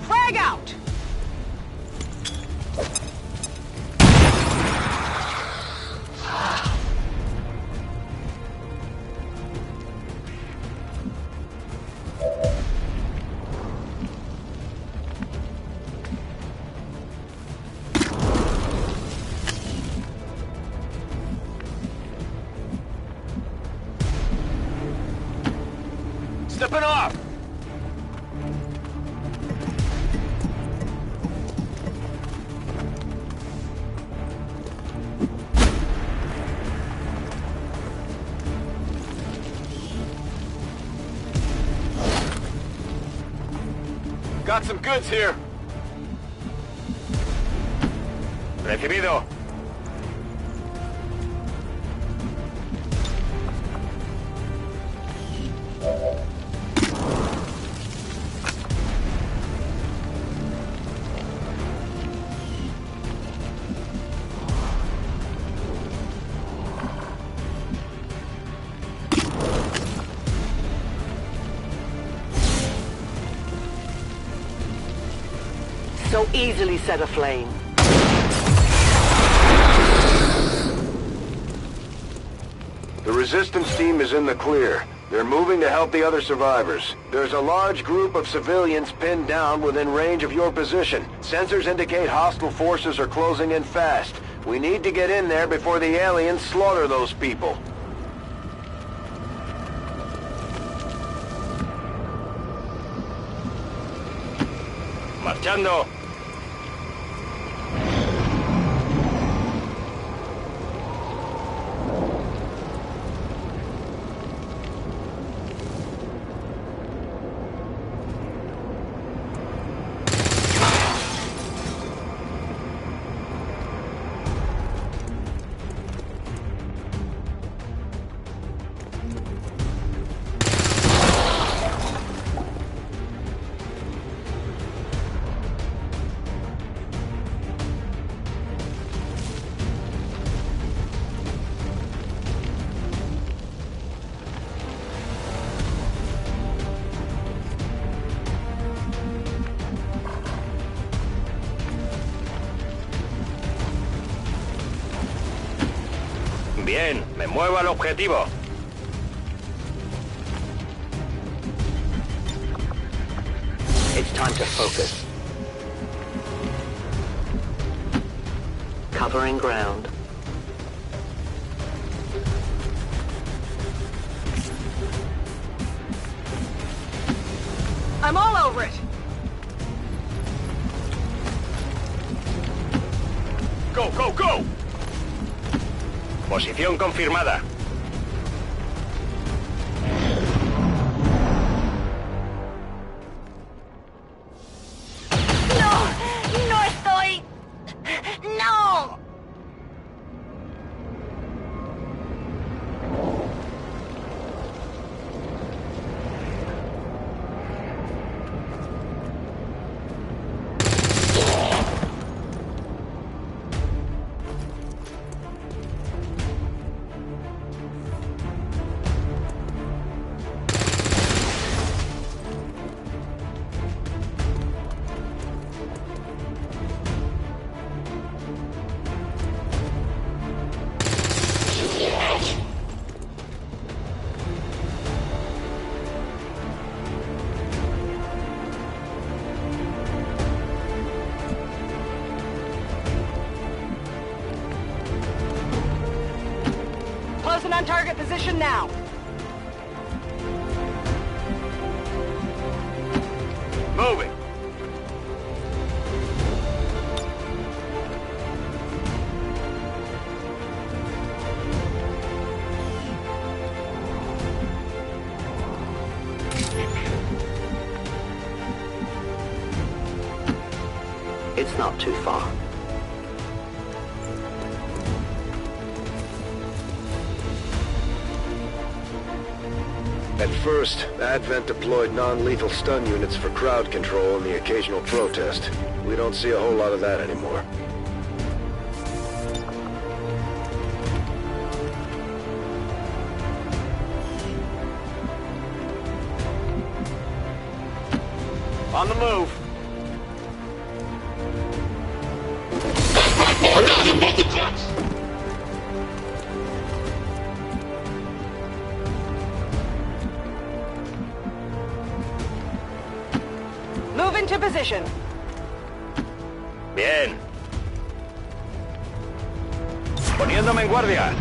Frag out! Got some goods here. Recibido. So easily set aflame. The resistance team is in the clear. They're moving to help the other survivors. There's a large group of civilians pinned down within range of your position. Sensors indicate hostile forces are closing in fast. We need to get in there before the aliens slaughter those people. Marchando. Bien, me muevo al objetivo. It's time to focus. Covering ground. I'm all over it. Go, go, go. Posición confirmada. No, no estoy. No. Closing on target position now. Moving. It's not too far. At first, Advent deployed non-lethal stun units for crowd control and the occasional protest. We don't see a whole lot of that anymore. On the move. Move into position. Bien. Poniéndome en guardia.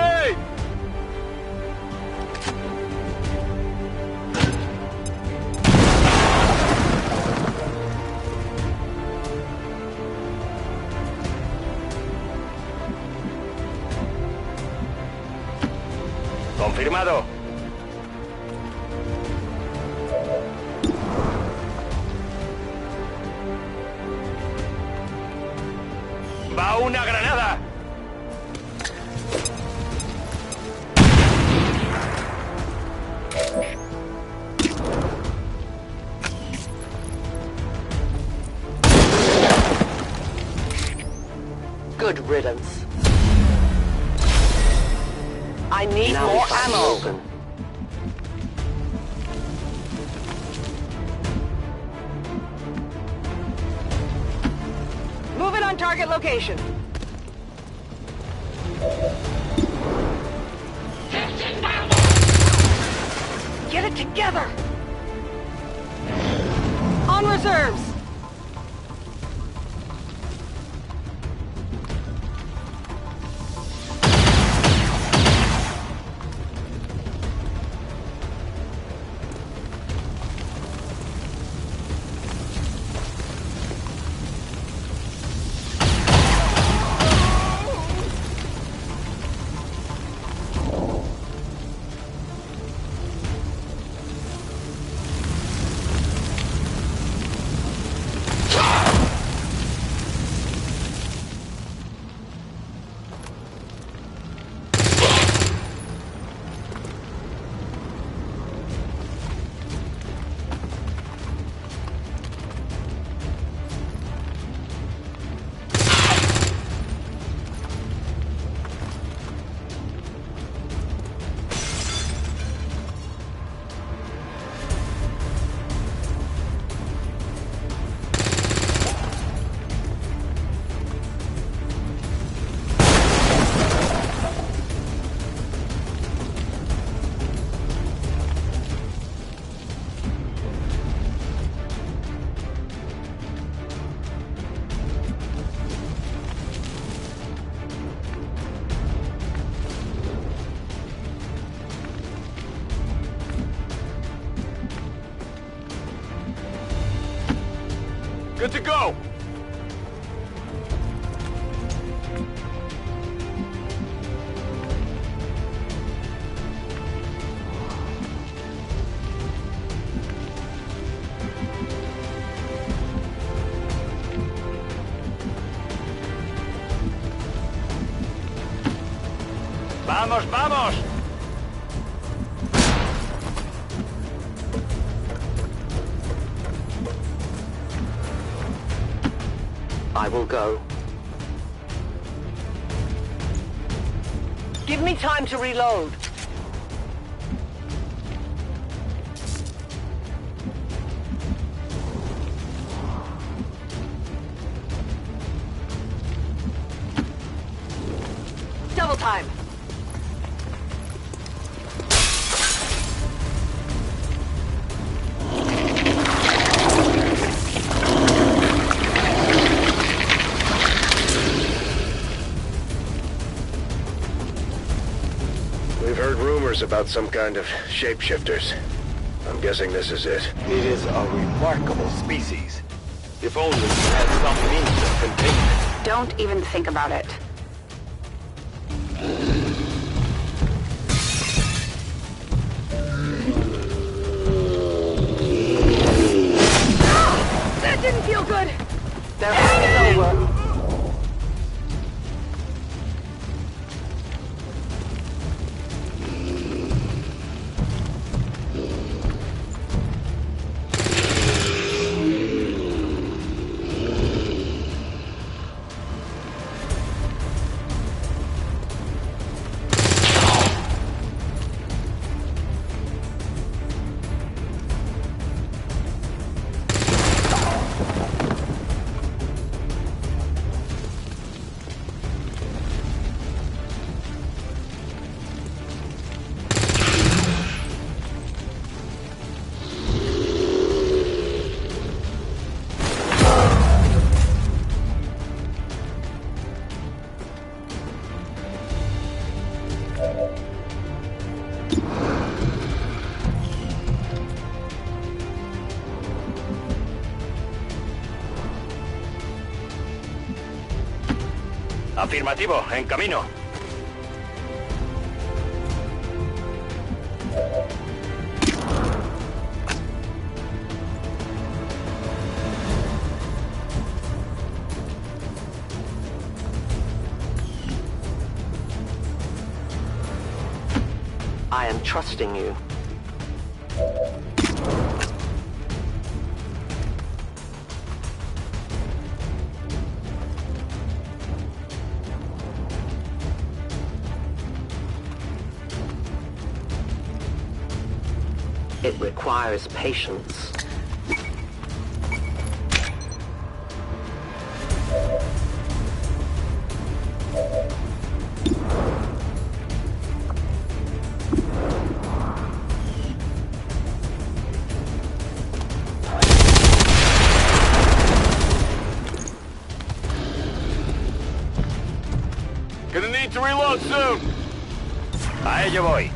me! Confirmado. ¡Va una granada! Good riddance. I need more ammo. Moving on target location. Get it together! On reserves! Good to go! ¡Vamos, vamos! I will go. Give me time to reload. Double time. We've heard rumors about some kind of shapeshifters. I'm guessing this is it. It is a remarkable species. If only we had some means of containment. Don't even think about it. That didn't feel good! Their fight is over. Afirmativo, en camino. I am trusting you. It requires patience. Gonna need to reload soon. A ello voy.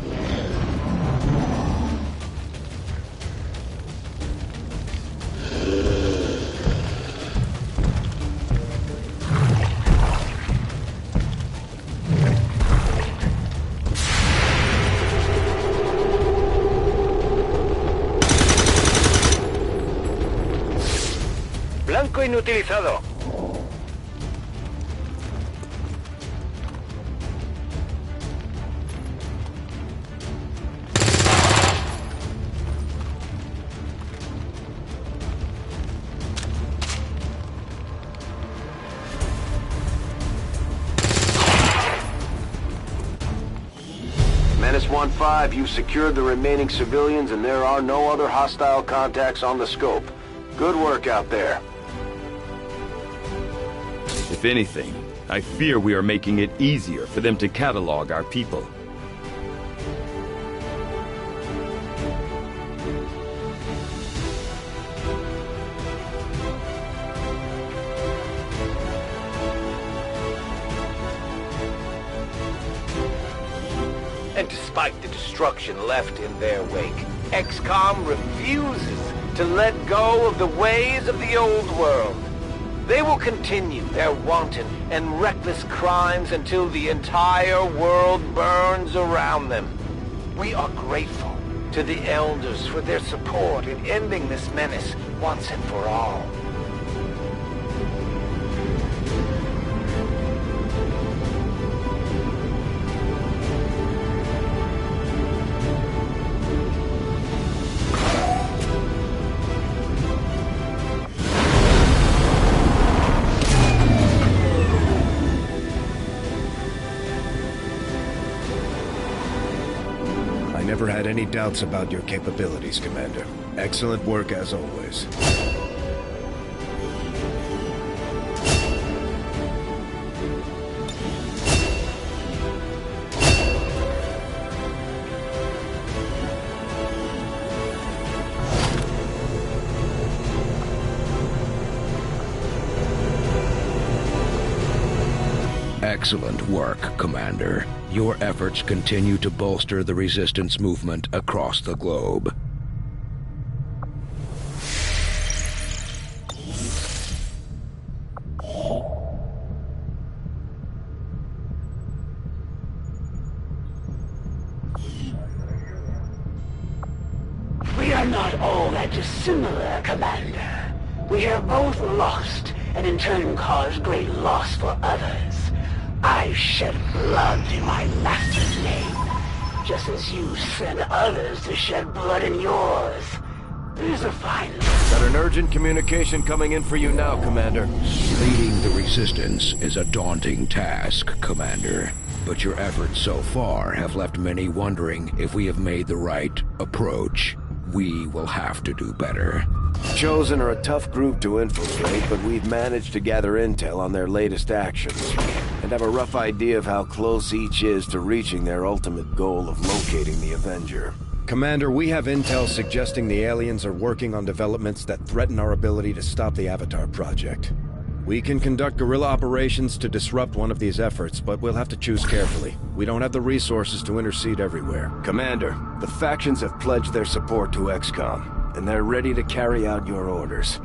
Blanco inutilizado. Menace 1-5, you've secured the remaining civilians and there are no other hostile contacts on the scope. Good work out there. If anything, I fear we are making it easier for them to catalog our people. And despite the destruction left in their wake, XCOM refuses to let go of the ways of the old world. They will continue their wanton and reckless crimes until the entire world burns around them. We are grateful to the Elders for their support in ending this menace once and for all. Never had any doubts about your capabilities, Commander. Excellent work as always. Excellent work, Commander. Your efforts continue to bolster the Resistance movement across the globe. We are not all that dissimilar, Commander. We have both lost, and in turn caused great loss for others. I shed blood in my master's name, just as you send others to shed blood in yours. There's a fine line. Got an urgent communication coming in for you now, Commander. Leading the Resistance is a daunting task, Commander. But your efforts so far have left many wondering if we have made the right approach. We will have to do better. Chosen are a tough group to infiltrate, but we've managed to gather intel on their latest actions, and have a rough idea of how close each is to reaching their ultimate goal of locating the Avenger. Commander, we have intel suggesting the aliens are working on developments that threaten our ability to stop the Avatar project. We can conduct guerrilla operations to disrupt one of these efforts, but we'll have to choose carefully. We don't have the resources to intercede everywhere. Commander, the factions have pledged their support to XCOM, and they're ready to carry out your orders.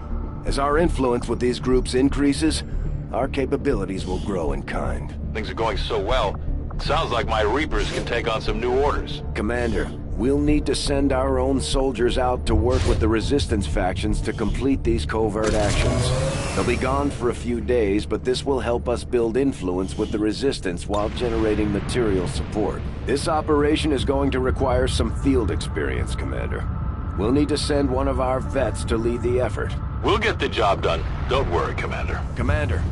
As our influence with these groups increases, our capabilities will grow in kind. Things are going so well, it sounds like my Reapers can take on some new orders. Commander, we'll need to send our own soldiers out to work with the Resistance factions to complete these covert actions. They'll be gone for a few days, but this will help us build influence with the Resistance while generating material support. This operation is going to require some field experience, Commander. We'll need to send one of our vets to lead the effort. We'll get the job done. Don't worry, Commander. Commander,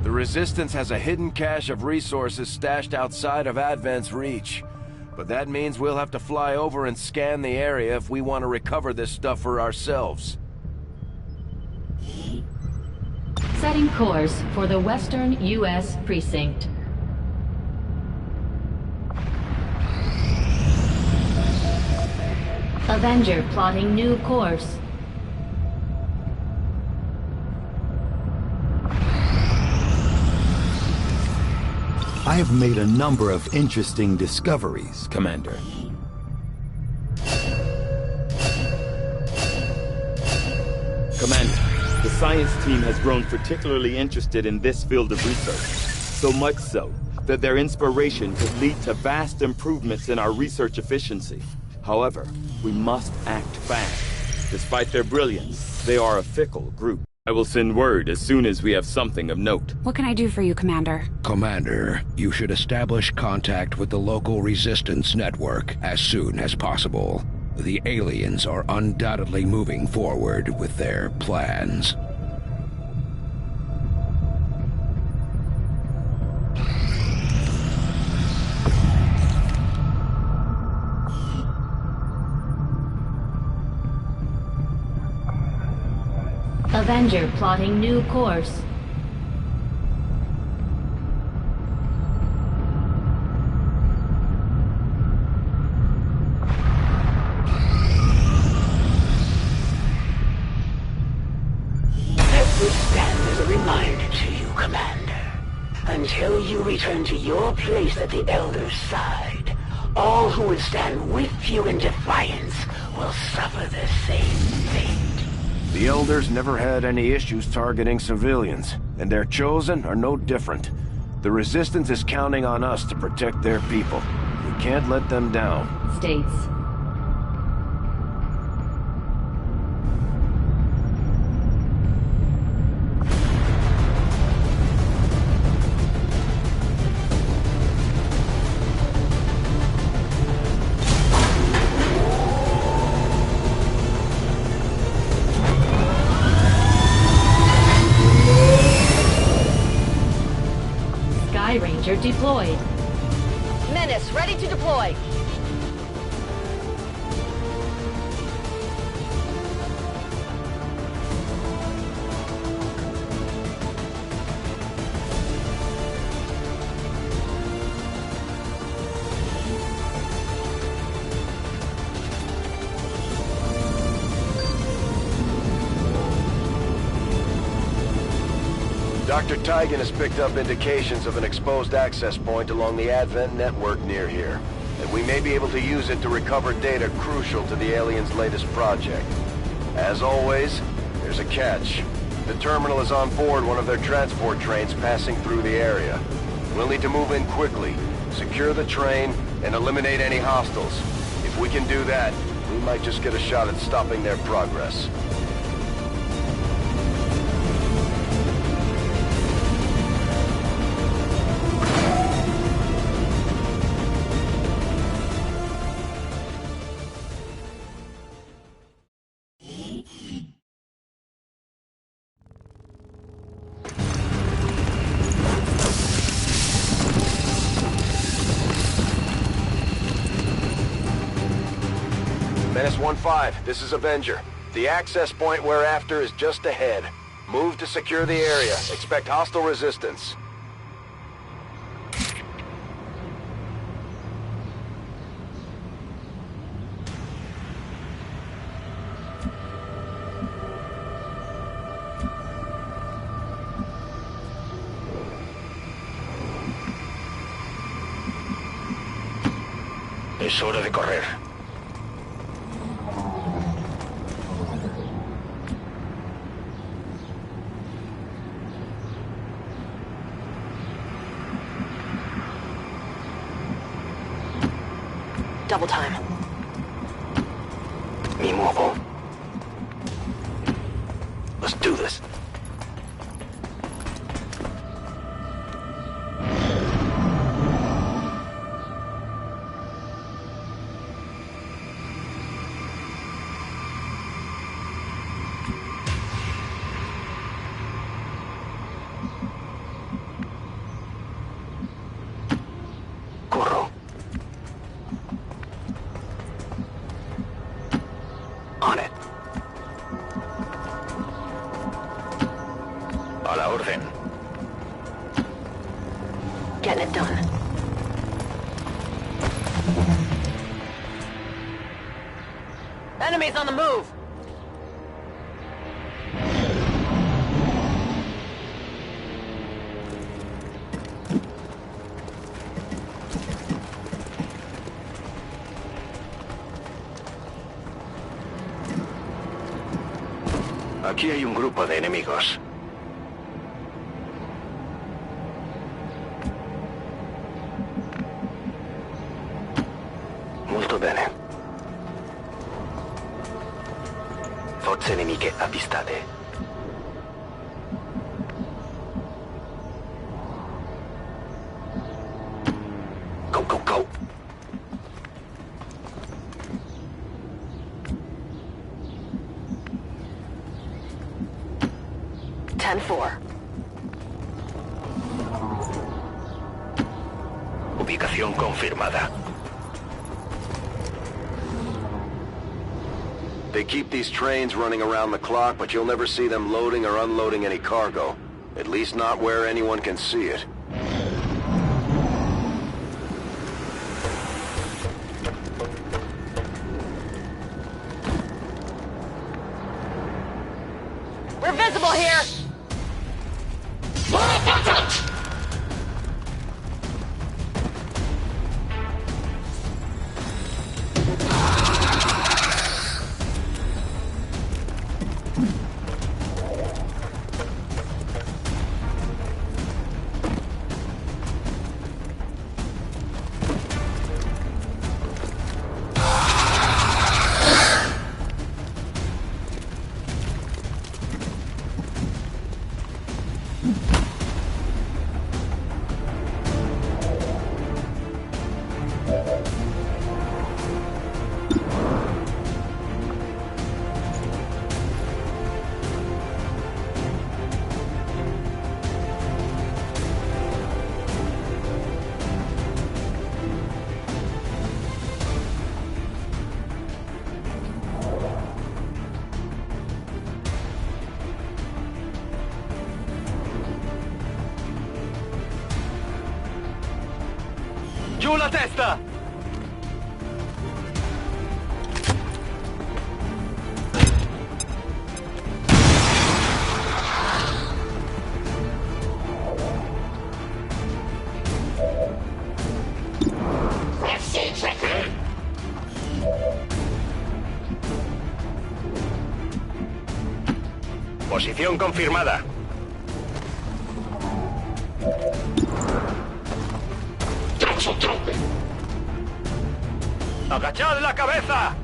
the Resistance has a hidden cache of resources stashed outside of Advent's reach. But that means we'll have to fly over and scan the area if we want to recover this stuff for ourselves. Setting course for the Western U.S. Precinct. Avenger plotting new course. I have made a number of interesting discoveries, Commander. Commander, the science team has grown particularly interested in this field of research. So much so that their inspiration could lead to vast improvements in our research efficiency. However, we must act fast. Despite their brilliance, they are a fickle group. I will send word as soon as we have something of note. What can I do for you, Commander? Commander, you should establish contact with the local resistance network as soon as possible. The aliens are undoubtedly moving forward with their plans. Avenger plotting new course. Let this stand as a reminder to you, Commander. Until you return to your place at the Elder's side, all who would stand with you in defiance will suffer the same fate. The Elders never had any issues targeting civilians, and their chosen are no different. The Resistance is counting on us to protect their people. We can't let them down. States. Ranger deployed. Menace, ready to deploy. Dr. Tigan has picked up indications of an exposed access point along the Advent network near here, and we may be able to use it to recover data crucial to the aliens' latest project. As always, there's a catch. The terminal is on board one of their transport trains passing through the area. We'll need to move in quickly, secure the train, and eliminate any hostiles. If we can do that, we might just get a shot at stopping their progress. Menace 1-5, this is Avenger. The access point we're after is just ahead. Move to secure the area. Expect hostile resistance. Es hora de correr. Double time. Me muevo. Let's do this. Corro. On it. A la orden. Getting it done. Enemies on the move! Aquí hay un grupo de enemigos. Molto bene. Forze nemiche avvistate. Go, go, go! Ubicación confirmada. They keep these trains running around the clock, but you'll never see them loading or unloading any cargo. At least not where anyone can see it. We're visible here! Giù la testa! Posición confirmada. ¡Agachad la cabeza!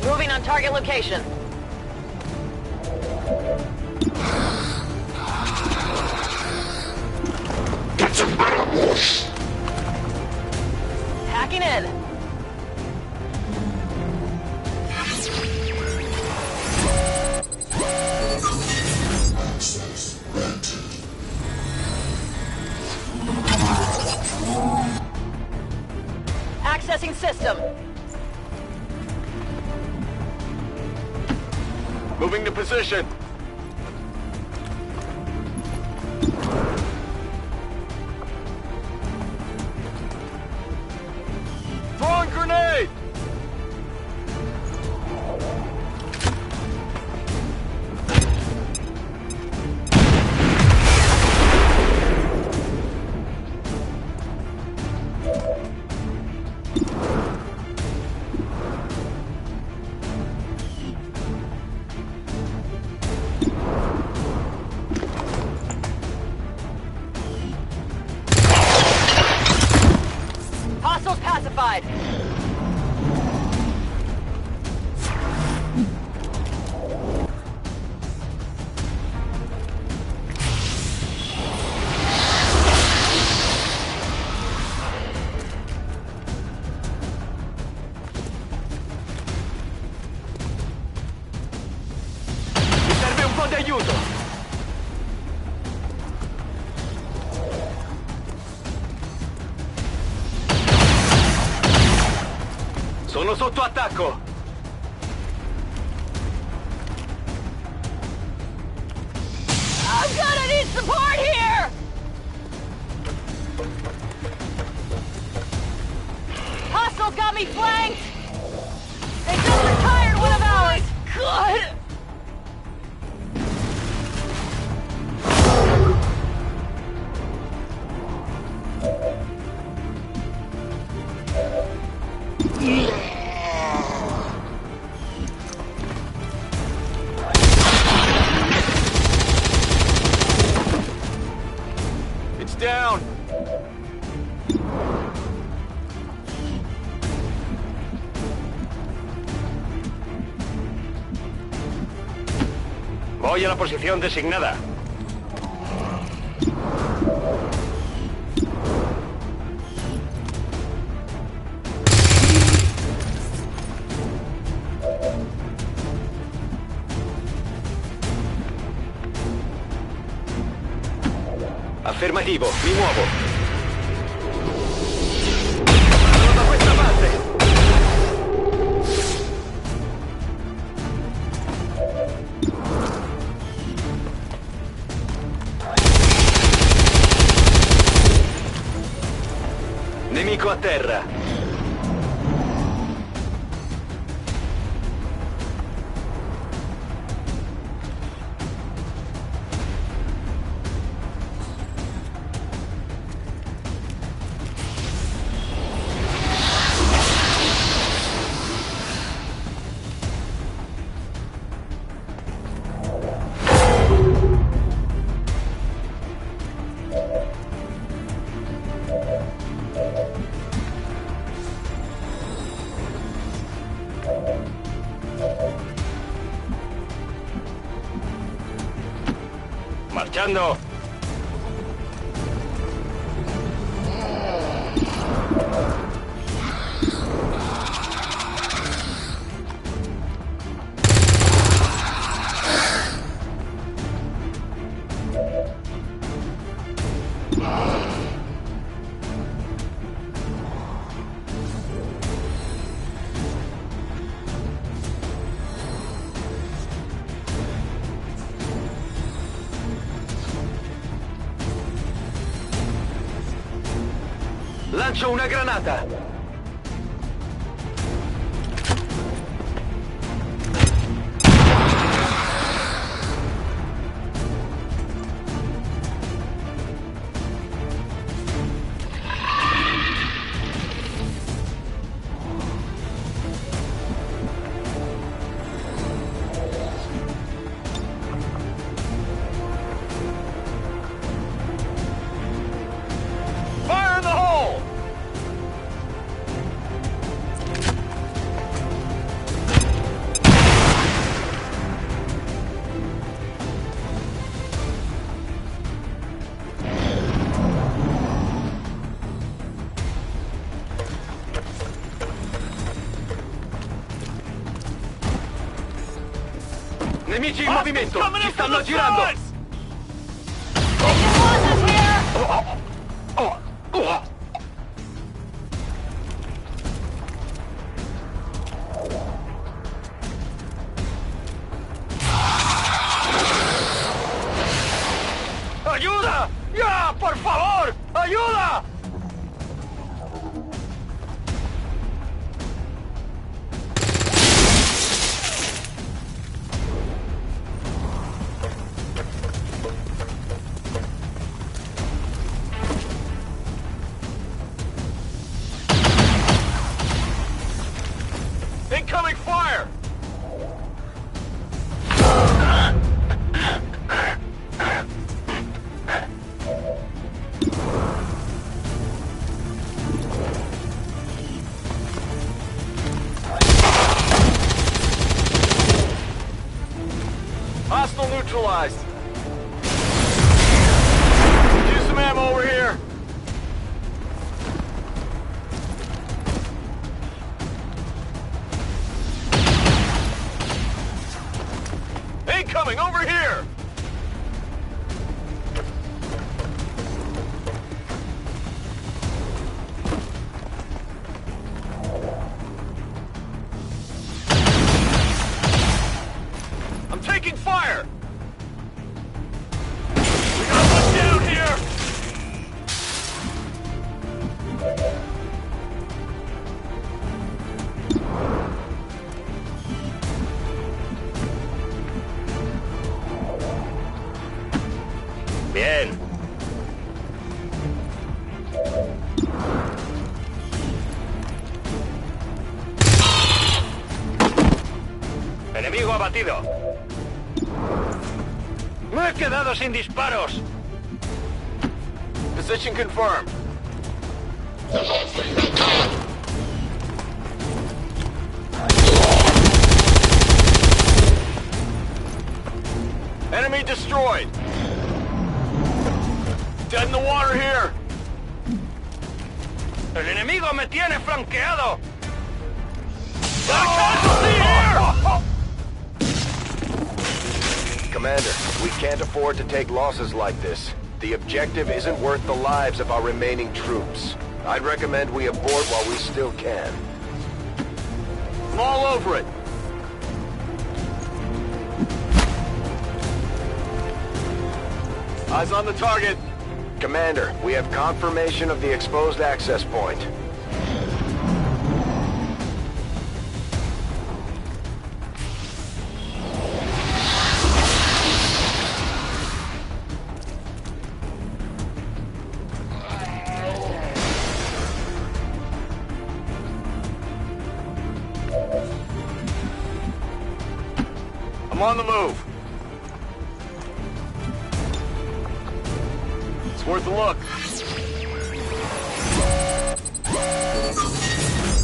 Moving on target location. Hacking in. Accessing system. Moving to position. Throwing grenade! Hostiles pacified. Mi serve un po' di aiuto! Sono sotto attacco! I'm gonna need support here! Hostiles got me flanked! They just retired one of ours! God! It's down! Voy a la posición designada. Affermativo, mi muovo. Sono da questa parte. Nemico a terra. Marchando. Lancio una granata! Fire in the hole! Nemici in movimento! Ci stanno girando! ¡Ayuda! ¡Ya! ¡Por favor! ¡Ayuda! Incoming fire! Hostile neutralized. Use some ammo over here. Incoming over here. I'm taking fire! We got one down here! Bien. Enemigo abatido. Me he quedado sin disparos. Position confirmed. Enemy destroyed. Dead in the water here. El enemigo me tiene flanqueado. Got a casualty here! Commander, we can't afford to take losses like this. The objective isn't worth the lives of our remaining troops. I'd recommend we abort while we still can. I'm all over it. Eyes on the target. Commander, we have confirmation of the exposed access point. I'm on the move. It's worth a look.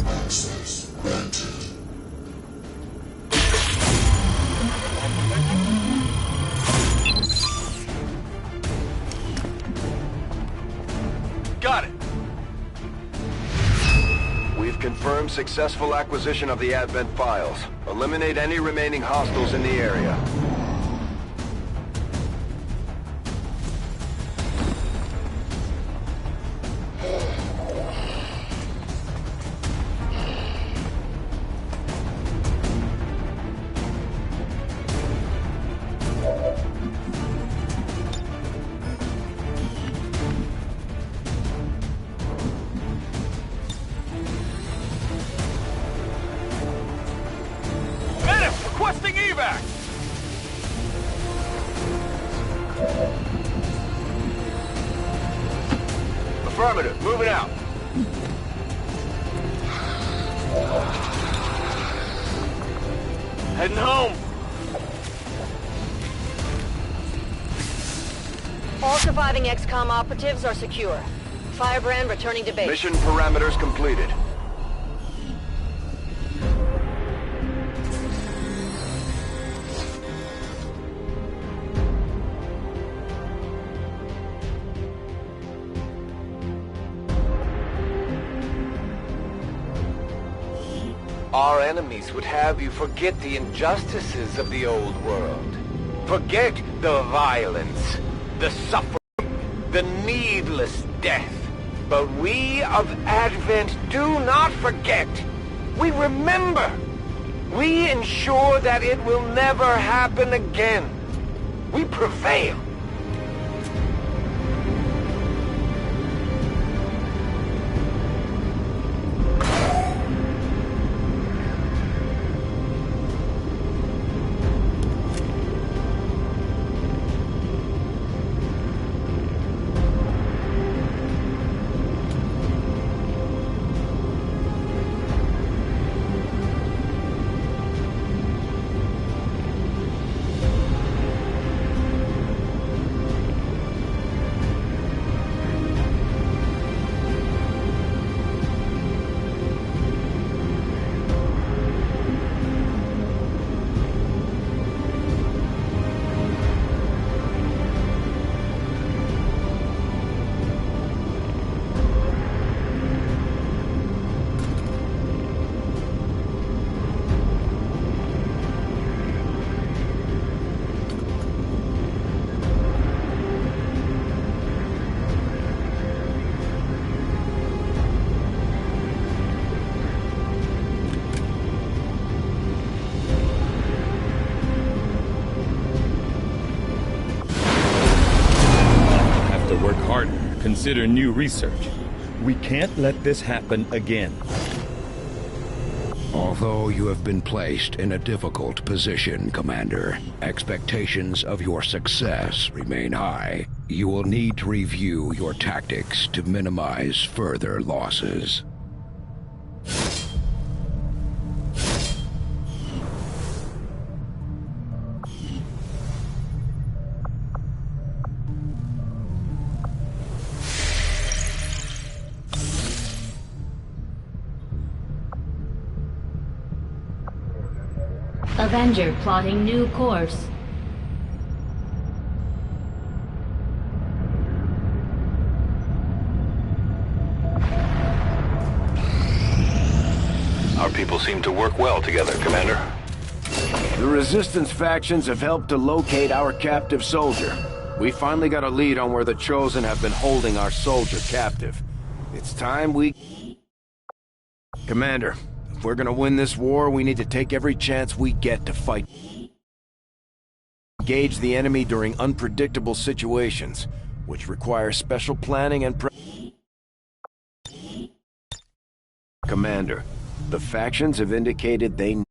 Access granted. Got it. We've confirmed successful acquisition of the Advent files. Eliminate any remaining hostiles in the area. Requesting evac! Affirmative, moving out. Heading home. All surviving XCOM operatives are secure. Firebrand returning to base. Mission parameters completed. Our enemies would have you forget the injustices of the old world. Forget the violence, the suffering, the needless death. But we of Advent do not forget. We remember. We ensure that it will never happen again. We prevail. consider new research. We can't let this happen again. Although you have been placed in a difficult position, Commander, expectations of your success remain high. You will need to review your tactics to minimize further losses. Avenger plotting new course. Our people seem to work well together, Commander. The Resistance factions have helped to locate our captive soldier. We finally got a lead on where the Chosen have been holding our soldier captive. It's time we... Commander, if we're gonna win this war, we need to take every chance we get to fight. Engage the enemy during unpredictable situations, which require special planning and Commander, the factions have indicated they